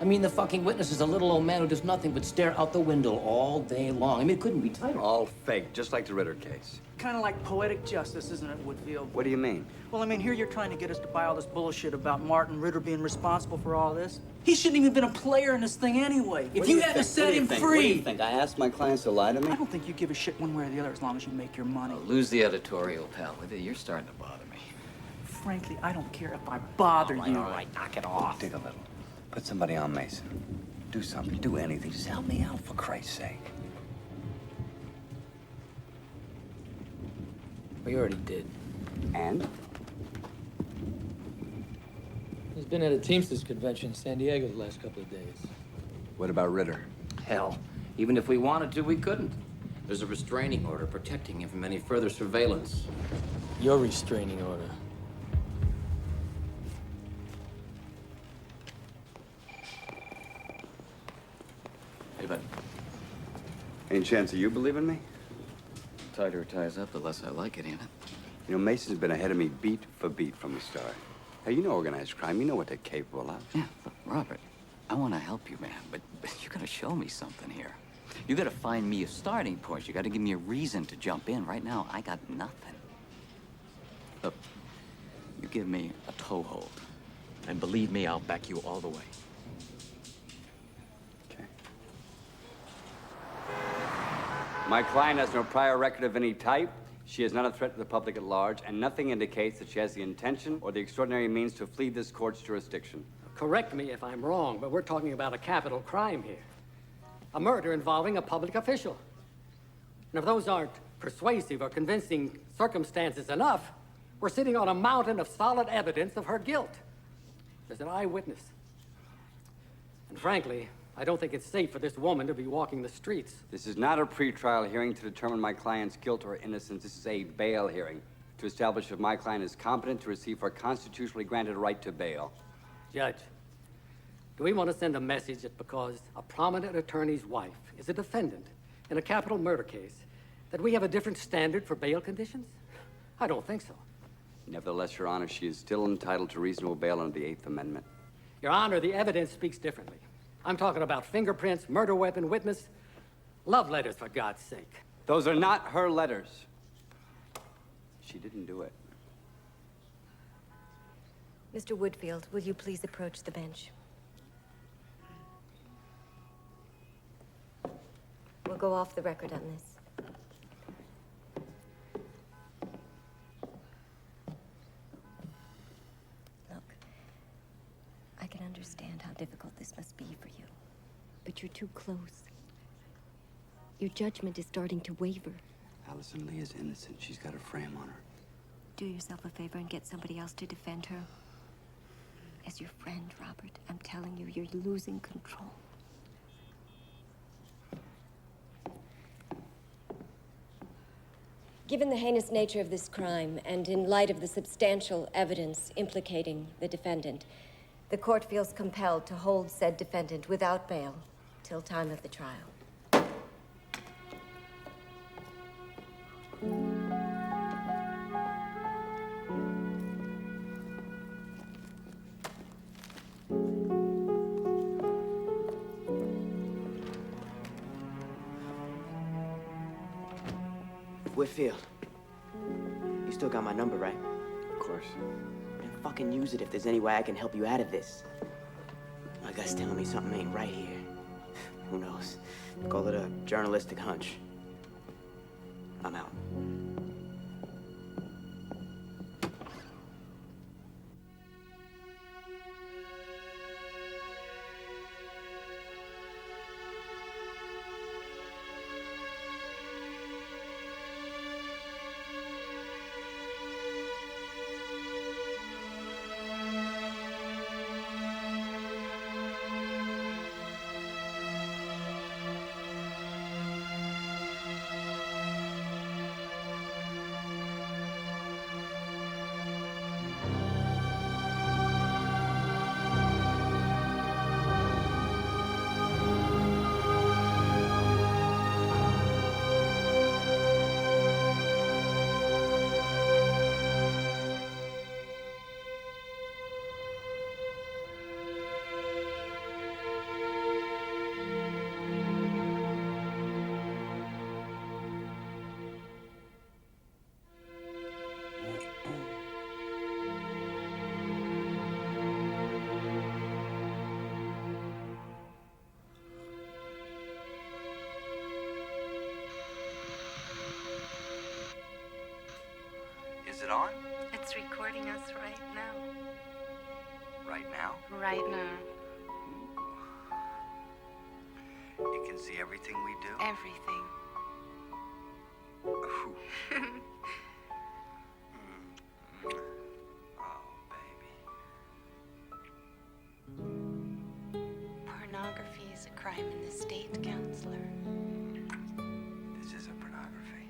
I mean, the fucking witness is a little old man who does nothing but stare out the window all day long. I mean, it couldn't be tighter. All fake, just like the Ritter case. Kind of like poetic justice, isn't it, Woodfield? What do you mean? Well, I mean, here you're trying to get us to buy all this bullshit about Martin Ritter being responsible for all this. He shouldn't even been a player in this thing anyway. If you hadn't set him free... What do you think? I asked my clients to lie to me? I don't think you give a shit one way or the other as long as you make your money. Lose the editorial, pal. You're starting to bother me. Frankly, I don't care if I bother you. All right, knock it off. Dig a little. Put somebody on Mason. Do something. Do anything. Just help me out, for Christ's sake. We already did. And? He's been at a Teamsters convention in San Diego the last couple of days. What about Ritter? Hell, even if we wanted to, we couldn't. There's a restraining order protecting him from any further surveillance. Your restraining order. Hey, bud. Any chance of you believing me? The tighter it ties up, the less I like it, ain't it? You know, Mason's been ahead of me beat for beat from the start. Hey, you know organized crime. You know what they're capable of. Yeah, look, Robert, I want to help you, man, but you gotta show me something here. You gotta find me a starting point. You gotta give me a reason to jump in. Right now, I got nothing. Look, you give me a toehold, and believe me, I'll back you all the way. My client has no prior record of any type. She is not a threat to the public at large, and nothing indicates that she has the intention or the extraordinary means to flee this court's jurisdiction. Correct me if I'm wrong, but we're talking about a capital crime here. A murder involving a public official. And if those aren't persuasive or convincing circumstances enough, we're sitting on a mountain of solid evidence of her guilt. There's an eyewitness. And frankly, I don't think it's safe for this woman to be walking the streets. This is not a pretrial hearing to determine my client's guilt or innocence. This is a bail hearing to establish if my client is competent to receive her constitutionally granted right to bail. Judge, do we want to send a message that because a prominent attorney's wife is a defendant in a capital murder case, that we have a different standard for bail conditions? I don't think so. Nevertheless, Your Honor, she is still entitled to reasonable bail under the Eighth Amendment. Your Honor, the evidence speaks differently. I'm talking about fingerprints, murder weapon, witness, love letters, for God's sake. Those are not her letters. She didn't do it. Mr. Woodfield, will you please approach the bench? We'll go off the record on this. Look, I can understand how difficult this must be for you, but you're too close. Your judgment is starting to waver. Allison Lee is innocent. She's got a frame on her. Do yourself a favor and get somebody else to defend her. As your friend, Robert, I'm telling you, you're losing control. Given the heinous nature of this crime, and in light of the substantial evidence implicating the defendant, the court feels compelled to hold said defendant without bail till time of the trial. Whitfield, you still got my number, right? Of course. Then fucking use it if there's any way I can help you out of this. My gut's telling me something ain't right here. Who knows? Call it a journalistic hunch. I'm out. on? It's recording us right now. Right now? Right now. You can see everything we do? Everything. Ooh. Pornography is a crime in the state, counselor. This is a pornography.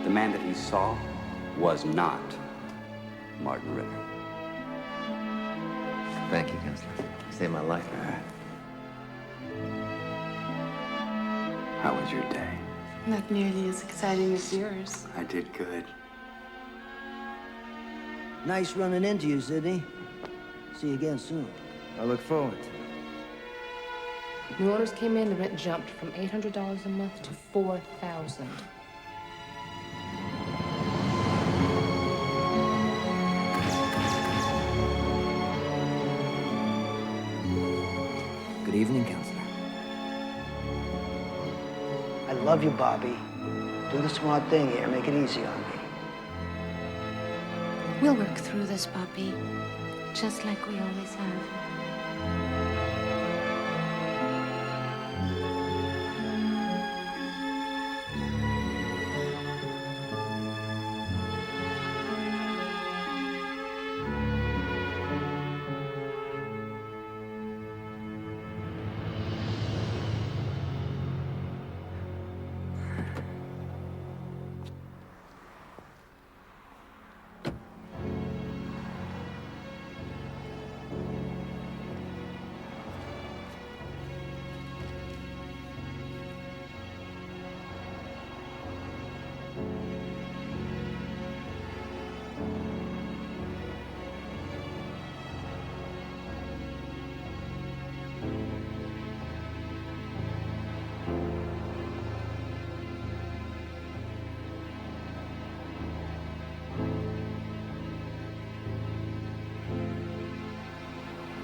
The man that he saw was not Martin Ritter. Thank you, Counselor. You saved my life. How was your day? Not nearly as exciting as yours. I did good. Nice running into you, Sydney. See you again soon. I look forward to it. New owners came in, the rent jumped from $800 a month to $4,000. Good evening, Counselor. I love you, Bobby. Do the smart thing here. Make it easy on me. We'll work through this, Bobby. Just like we always have.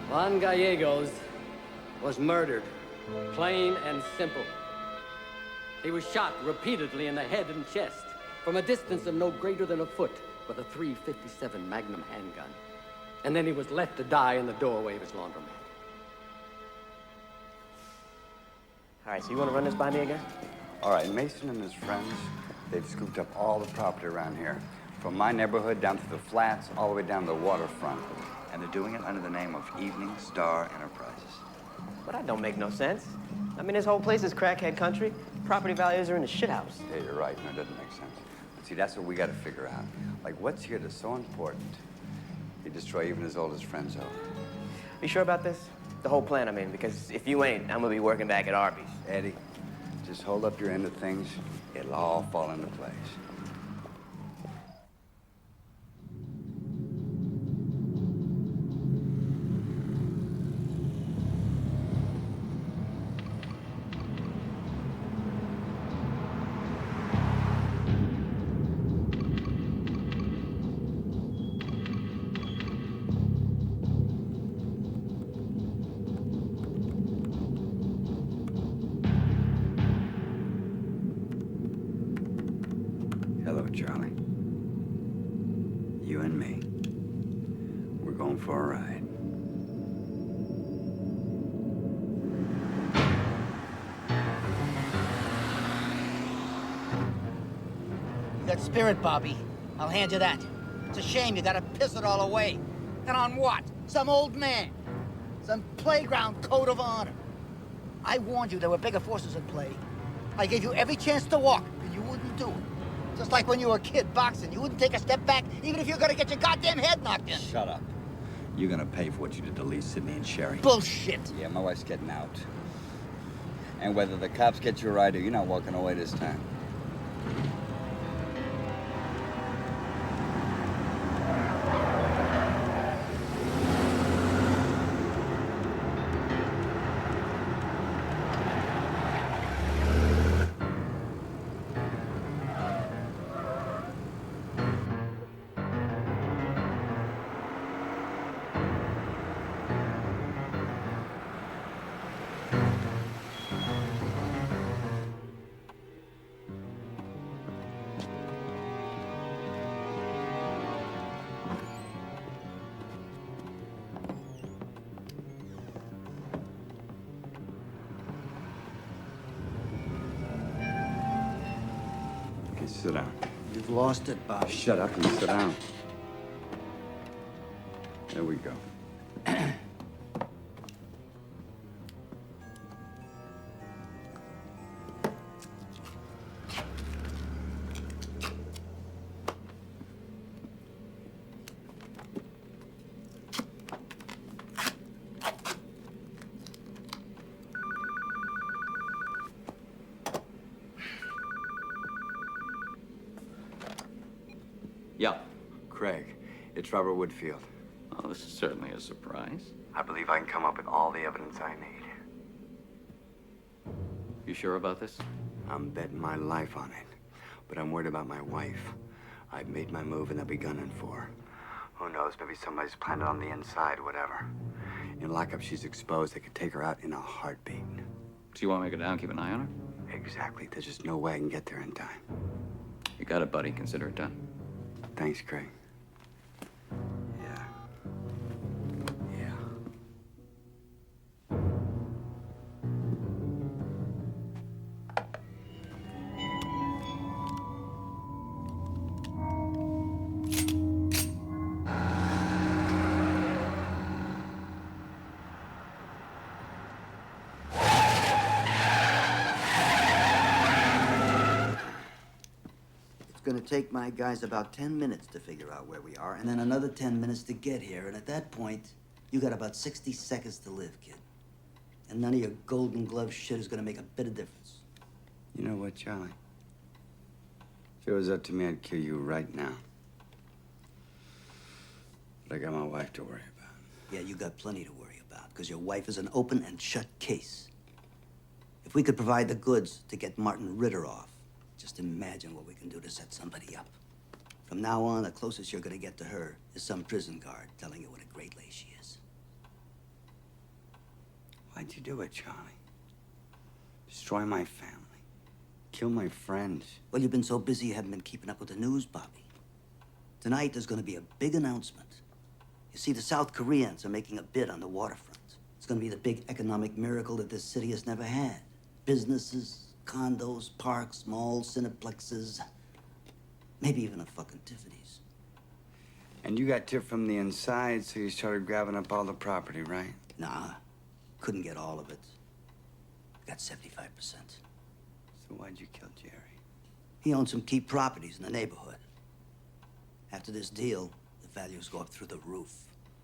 Juan Gallegos was murdered, plain and simple. He was shot repeatedly in the head and chest from a distance of no greater than a foot with a .357 Magnum handgun. And then he was left to die in the doorway of his laundromat. All right, so you want to run this by me again? All right, Mason and his friends, they've scooped up all the property around here. From my neighborhood down to the flats, all the way down to the waterfront. And they're doing it under the name of Evening Star Enterprises. But that don't make no sense. I mean, this whole place is crackhead country. Property values are in the shithouse. Yeah, you're right. No, it doesn't make sense. But see, that's what we got to figure out. Like, what's here that's so important? You destroy even his oldest friends over. You sure about this? The whole plan, I mean, because if you ain't, I'm gonna be working back at Arby's. Eddie, just hold up your end of things. It'll all fall into place. Hello, Charlie. You and me. We're going for a ride. You got spirit, Bobby. I'll hand you that. It's a shame you gotta piss it all away. And on what? Some old man. Some playground code of honor. I warned you there were bigger forces at play. I gave you every chance to walk, and you wouldn't do it. Just like when you were a kid boxing, you wouldn't take a step back, even if you're gonna get your goddamn head knocked in. Shut up. You're gonna pay for what you did to Lee, Sidney, and Sherry. Bullshit. Yeah, my wife's getting out. And whether the cops get you right or you're not walking away this time. Sit down. You've lost it, Bobby. Shut up and sit down. There we go. Yeah. Craig, it's Robert Woodfield. Oh, this is certainly a surprise. I believe I can come up with all the evidence I need. You sure about this? I'm betting my life on it. But I'm worried about my wife. I've made my move and they'll be gunning for her. Who knows, maybe somebody's planted on the inside, whatever. In lockup, she's exposed. They could take her out in a heartbeat. So you want me to go down, keep an eye on her? Exactly. There's just no way I can get there in time. You got it, buddy. Consider it done. Thanks, Craig. Yeah. Yeah. It's gonna take my guys about 10 minutes to figure out where we are, and then another 10 minutes to get here. And at that point, you got about 60 seconds to live, kid. And none of your golden glove shit is gonna make a bit of difference. You know what, Charlie? If it was up to me, I'd kill you right now. But I got my wife to worry about. Yeah, you got plenty to worry about, because your wife is an open and shut case. If we could provide the goods to get Martin Ritter off, just imagine what we can do to set somebody up. From now on, the closest you're gonna get to her is some prison guard telling you what a great lady she is. Why'd you do it, Charlie? Destroy my family. Kill my friends. Well, you've been so busy you haven't been keeping up with the news, Bobby. Tonight, there's gonna be a big announcement. You see, the South Koreans are making a bid on the waterfront. It's gonna be the big economic miracle that this city has never had. Businesses, condos, parks, malls, cineplexes, maybe even a fucking Tiffany's. And you got tipped from the inside, so you started grabbing up all the property, right? Nah, couldn't get all of it. Got 75%. So why'd you kill Jerry? He owned some key properties in the neighborhood. After this deal, the values go up through the roof.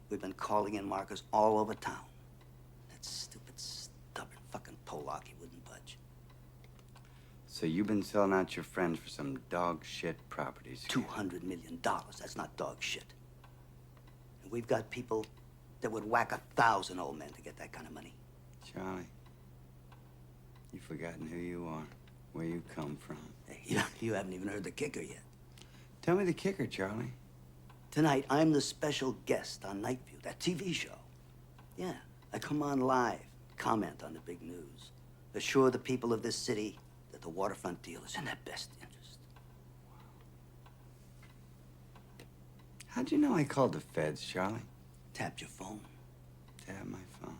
We've been calling in markers all over town. That stupid, stubborn fucking Polak, he wouldn't budge. So you've been selling out your friends for some dog shit properties. $200 million, that's not dog shit. And we've got people that would whack 1,000 old men to get that kind of money. Charlie, you've forgotten who you are, where you come from. Hey, you haven't even heard the kicker yet. Tell me the kicker, Charlie. Tonight, I'm the special guest on Night View, that TV show. Yeah, I come on live, comment on the big news, assure the people of this city that the waterfront deal is in their best interest. How'd you know I called the feds, Charlie? Tapped your phone. Tapped my phone.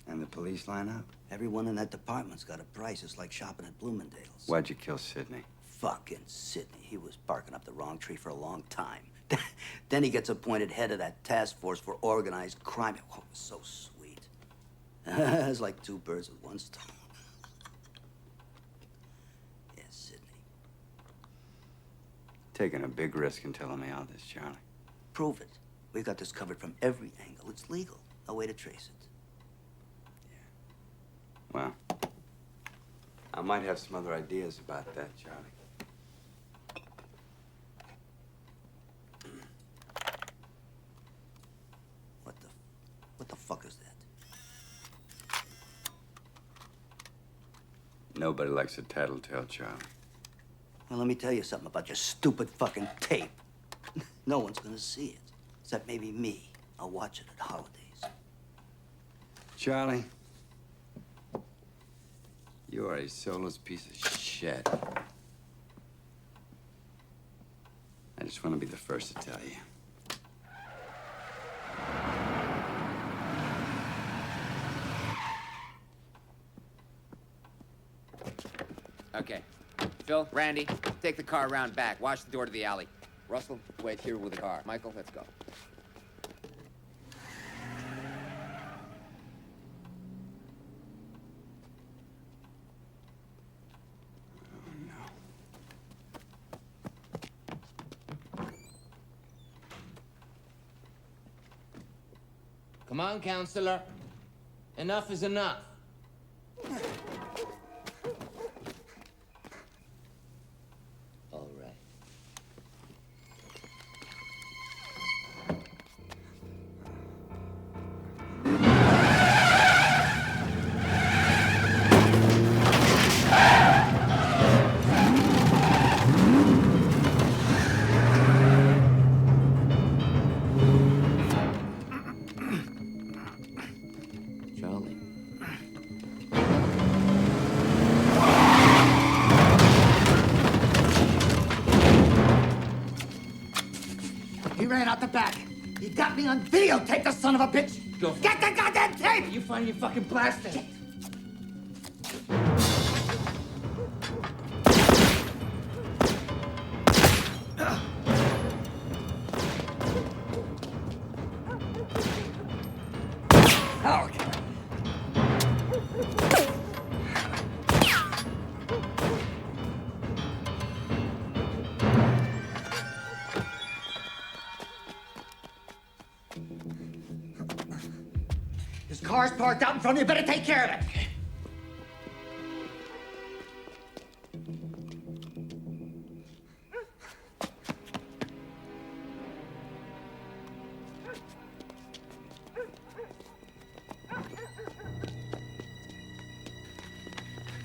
And the police line up? Everyone in that department's got a price. It's like shopping at Bloomingdale's. Why'd you kill Sidney? Fucking Sidney. He was barking up the wrong tree for a long time. Then he gets appointed head of that task force for organized crime. Oh, it was so sweet. It's like two birds with one stone. Yeah, Sidney. Taking a big risk in telling me all this, Charlie. Prove it. We've got this covered from every angle. It's legal. No way to trace it. Well, I might have some other ideas about that, Charlie. What the fuck is that? Nobody likes a tattletale, Charlie. Well, let me tell you something about your stupid fucking tape. No one's gonna see it, except maybe me. I'll watch it at holidays. Charlie, you are a soulless piece of shit. I just want to be the first to tell you. Phil, Randy, take the car around back. Watch the door to the alley. Russell, wait here with the car. Michael, let's go. Come on, counselor. Enough is enough. All right. Charlie. He ran out the back. He got me on videotape, the son of a bitch. Get the goddamn tape! You find your fucking blaster. Oh, his car's parked out in front of you. Better take care of it.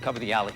Cover the alley.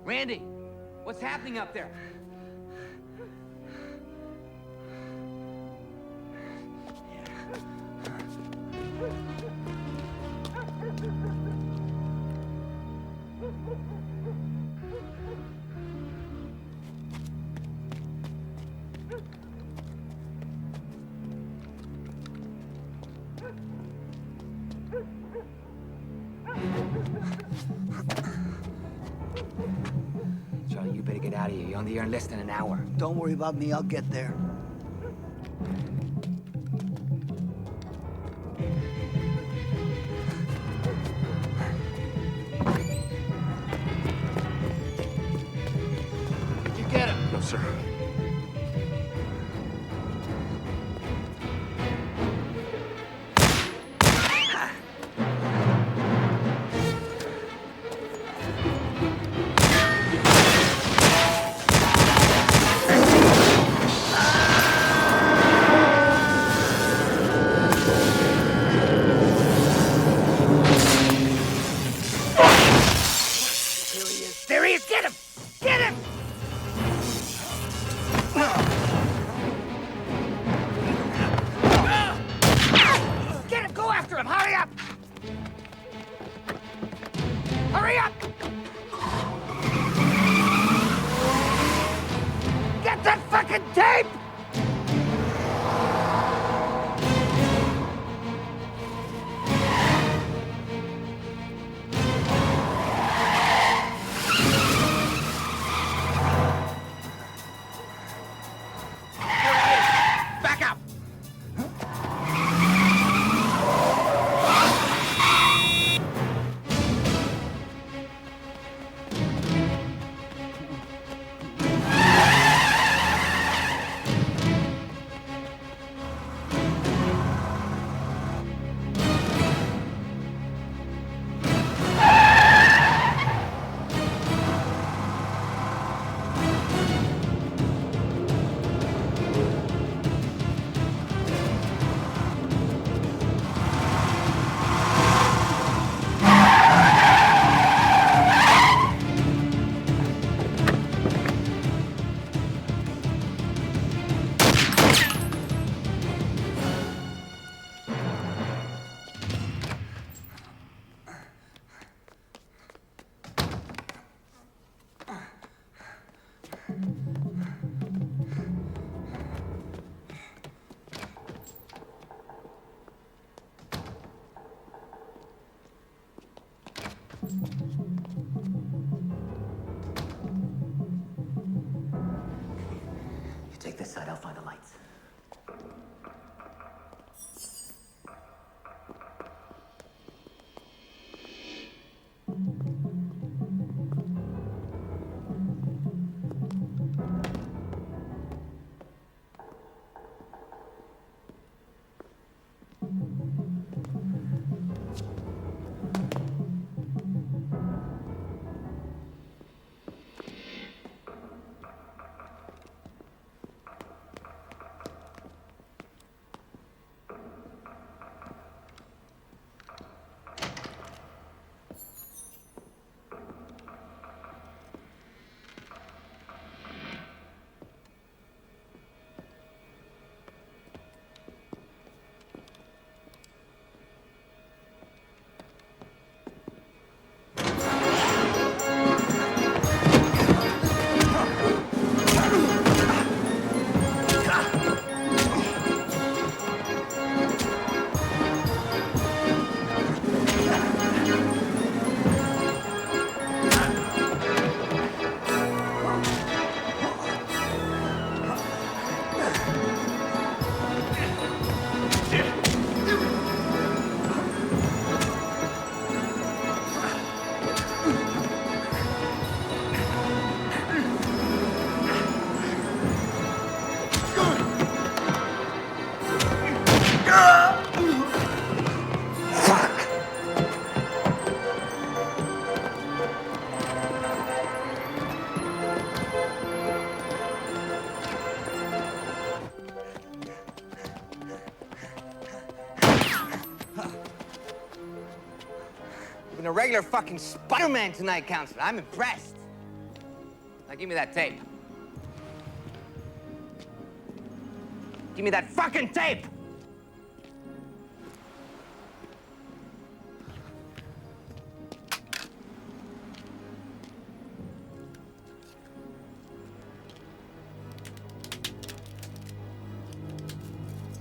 Randy, what's happening up there? Charlie, you better get out of here. You're on the air in less than an hour. Don't worry about me. I'll get there. Did you get him? No, sir. There he is! Get him! Get him! Get him! Go after him! Hurry up! take this side, I'll find the lights. You've been a regular fucking Spider-Man tonight, Counselor. I'm impressed. Now give me that tape. Give me that fucking tape!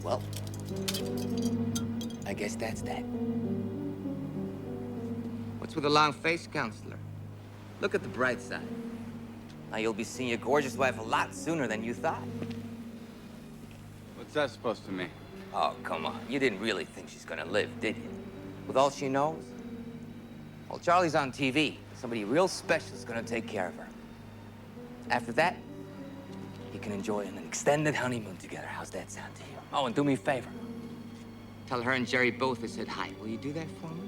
Well, I guess that's that. What's with the long face, Counselor? Look at the bright side. Now you'll be seeing your gorgeous wife a lot sooner than you thought. What's that supposed to mean? Oh, come on. You didn't really think she's gonna live, did you? With all she knows? Well, Charlie's on TV. Somebody real special is gonna take care of her. After that, you can enjoy an extended honeymoon together. How's that sound to you? Oh, and do me a favor. Tell her and Jerry both I said hi. Will you do that for me?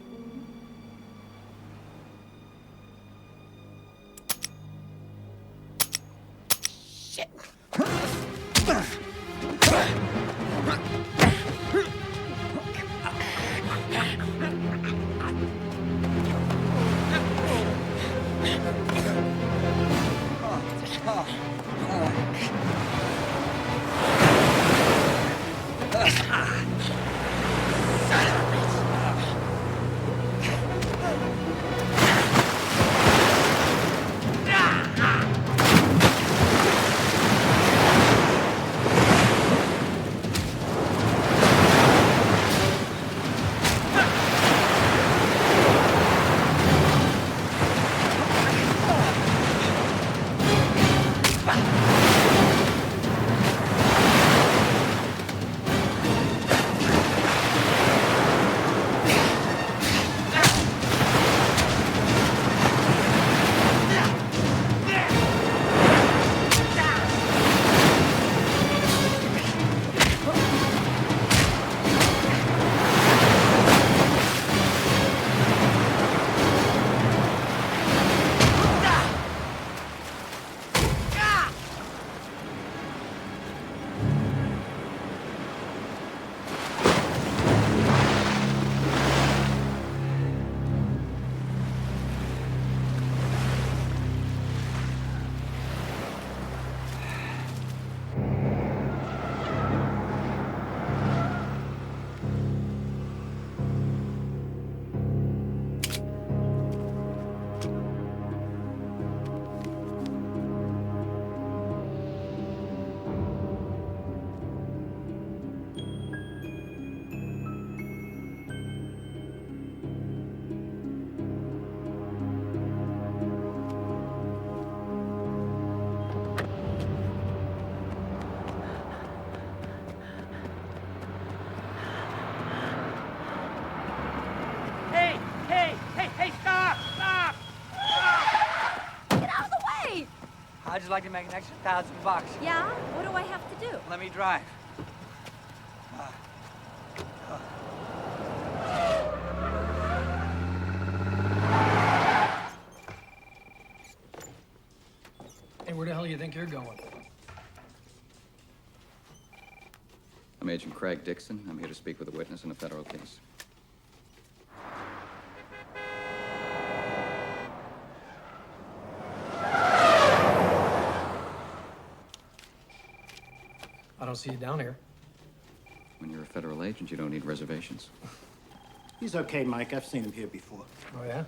Shit. I'd just like to make an extra $1,000. Yeah? What do I have to do? Let me drive. Hey, where the hell do you think you're going? I'm Agent Craig Dixon. I'm here to speak with a witness in a federal case. I don't see you down here. When you're a federal agent, you don't need reservations. He's okay, Mike. I've seen him here before. Oh, yeah?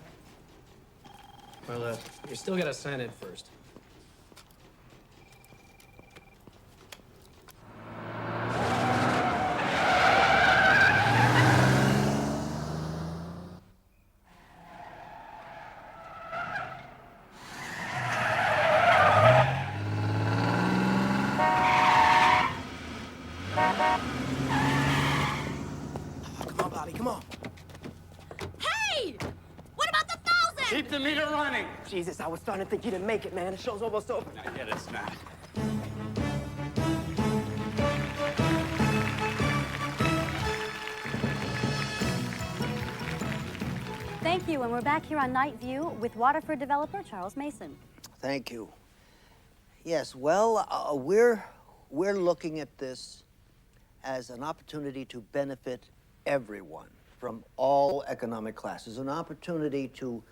Well, you still gotta sign in first. Come on, Bobby, come on. Hey! What about the 1,000? Keep the meter running. Jesus, I was starting to think you didn't make it, man. The show's almost over. Not yet, it's not. Thank you, and we're back here on Night View with Waterford developer Charles Mason. Thank you. Yes, well, we're looking at this as an opportunity to benefit everyone from all economic classes, an opportunity to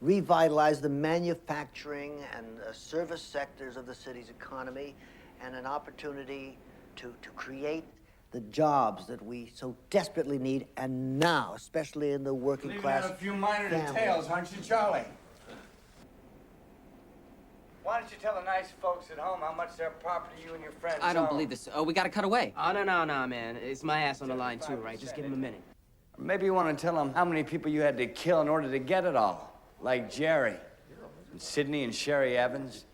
revitalize the manufacturing and service sectors of the city's economy, and an opportunity to create the jobs that we so desperately need, and now, especially in the working Leaving class. out a few minor families. details, aren't you, Charlie? Why don't you tell the nice folks at home how much their property you and your friends I don't own? believe this. Oh, we gotta cut away. Oh, no, man. It's my ass on the line, too, right? Just give him a minute. Maybe you want to tell them how many people you had to kill in order to get it all. Like Jerry, and Sidney and Sherry Evans.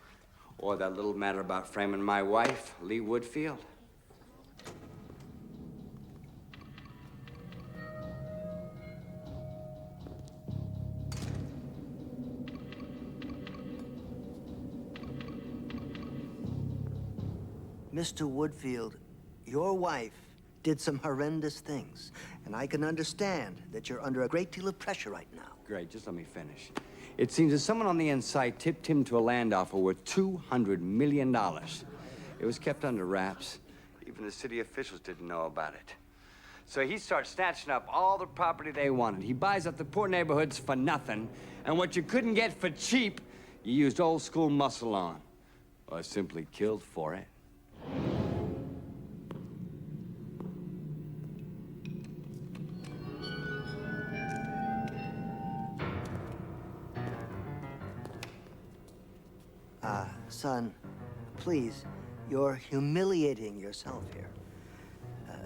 Or that little matter about framing my wife, Lee Woodfield. Mr. Woodfield, your wife did some horrendous things, and I can understand that you're under a great deal of pressure right now. Great, just let me finish. It seems that someone on the inside tipped him to a land offer worth $200 million. It was kept under wraps. Even the city officials didn't know about it. So he starts snatching up all the property they wanted. He buys up the poor neighborhoods for nothing, and what you couldn't get for cheap, you used old school muscle on. Or simply killed for it. Son, please, you're humiliating yourself here.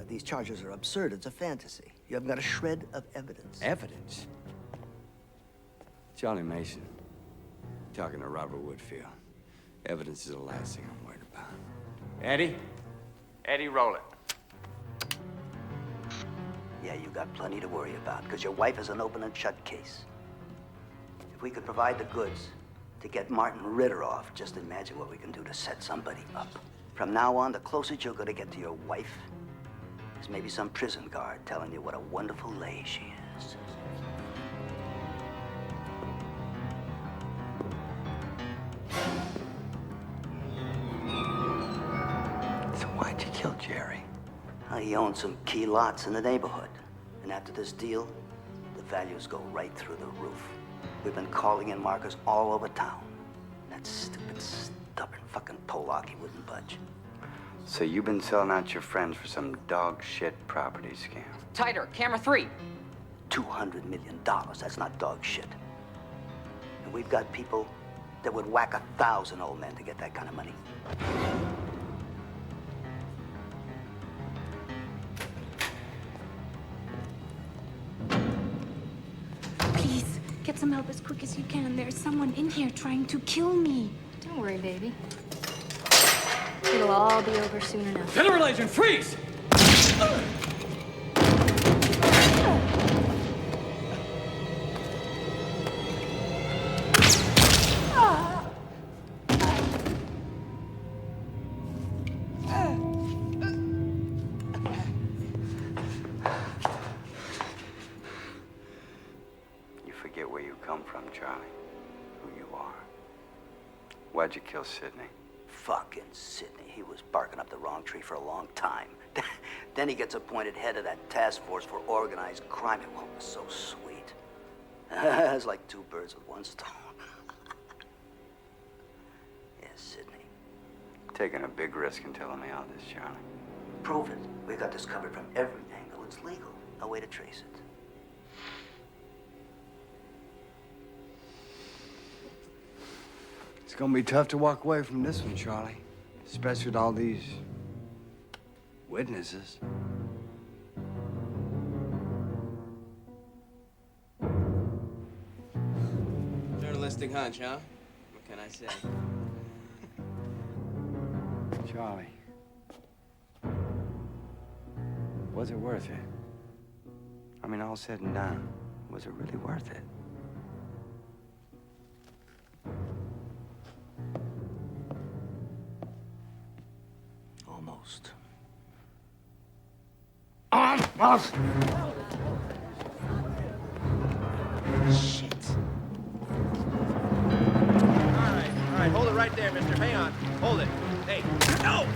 These charges are absurd. It's a fantasy. You haven't got a shred of evidence. Evidence? Charlie Mason, talking to Robert Woodfield. Evidence is the last thing I'm worried about. Eddie? Eddie, roll it. Yeah, you got plenty to worry about, because your wife is an open and shut case. If we could provide the goods to get Martin Ritter off, just imagine what we can do to set somebody up. From now on, the closest you're gonna get to your wife is maybe some prison guard telling you what a wonderful lay she is. So why'd you kill Jerry? He owned some key lots in the neighborhood. And after this deal, the values go right through the roof. We've been calling in markers all over town. That stupid, stubborn fucking Pollock, he wouldn't budge. So you've been selling out your friends for some dog shit property scam. Tighter, camera 3. $200 million, that's not dog shit. And we've got people that would whack 1,000 old men to get that kind of money. Please, get some help as quick as you can. There's someone in here trying to kill me. Don't worry, baby. It'll all be over soon enough. Federal agent, freeze! Why'd you kill Sidney? Fucking Sidney. He was barking up the wrong tree for a long time. Then he gets appointed head of that task force for organized crime. It was so sweet. It's like two birds with one stone. Yes, Sidney. Taking a big risk in telling me all this, Charlie. Prove it. We got this covered from every angle. It's legal. No way to trace it. It's gonna be tough to walk away from this one, Charlie. Especially with all these witnesses. Journalistic hunch, huh? What can I say? Charlie. Was it worth it? I mean, all said and done, was it really worth it? Almost. Almost! Shit. All right, hold it right there, mister. Hang on. Hold it. Hey, no!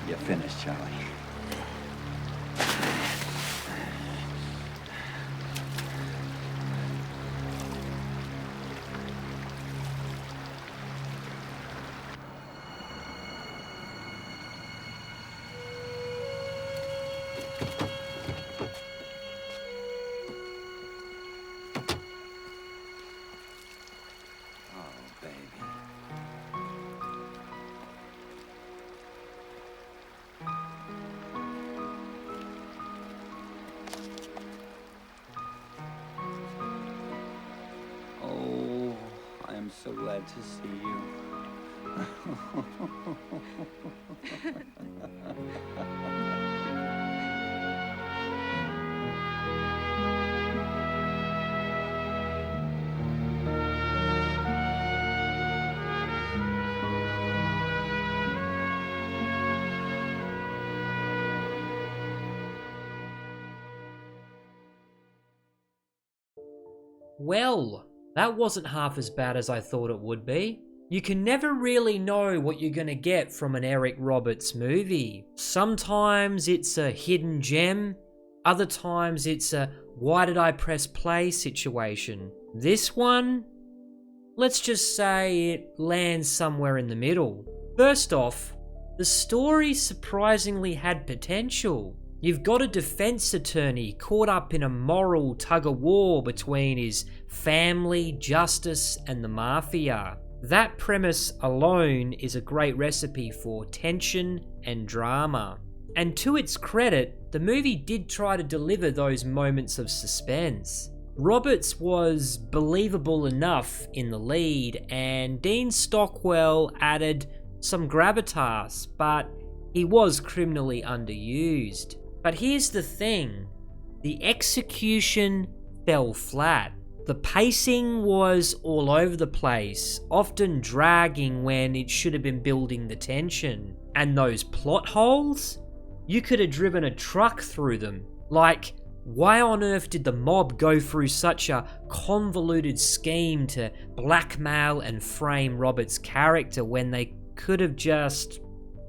You're finished, Charlie. I'm so glad to see you. Well, that wasn't half as bad as I thought it would be. You can never really know what you're gonna get from an Eric Roberts movie. Sometimes it's a hidden gem, other times it's a why did I press play situation. This one, let's just say it lands somewhere in the middle. First off, the story surprisingly had potential. You've got a defense attorney caught up in a moral tug-of-war between his family, justice, and the mafia. That premise alone is a great recipe for tension and drama. And to its credit, the movie did try to deliver those moments of suspense. Roberts was believable enough in the lead, and Dean Stockwell added some gravitas, but he was criminally underused. But here's the thing, the execution fell flat. The pacing was all over the place, often dragging when it should have been building the tension. And those plot holes? You could have driven a truck through them. Like, why on earth did the mob go through such a convoluted scheme to blackmail and frame Robert's character when they could have just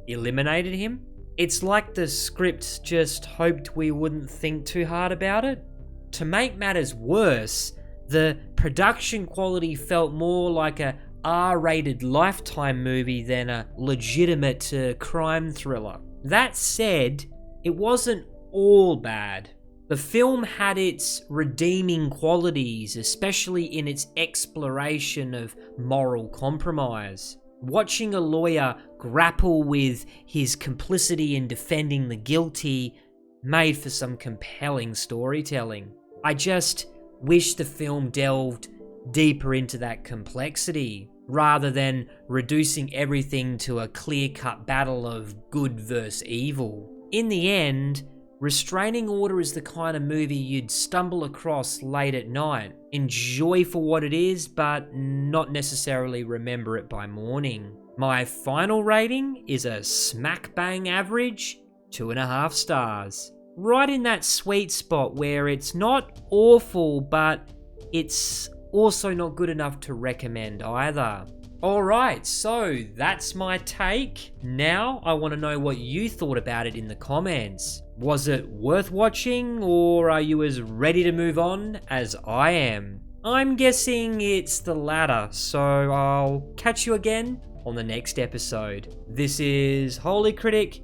eliminated him. It's like the script just hoped we wouldn't think too hard about it. To make matters worse, the production quality felt more like a R-rated Lifetime movie than a legitimate crime thriller. That said, it wasn't all bad. The film had its redeeming qualities, especially in its exploration of moral compromise. Watching a lawyer grapple with his complicity in defending the guilty made for some compelling storytelling. I just wish the film delved deeper into that complexity, rather than reducing everything to a clear-cut battle of good versus evil. In the end, Restraining Order is the kind of movie you'd stumble across late at night, enjoy for what it is, but not necessarily remember it by morning. My final rating is a smack bang average 2.5 stars. Right in that sweet spot where it's not awful, but it's also not good enough to recommend either. Alright, so that's my take. Now I want to know what you thought about it in the comments. Was it worth watching, or are you as ready to move on as I am? I'm guessing it's the latter, so I'll catch you again on the next episode. This is Holy Critic,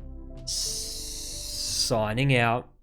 signing out.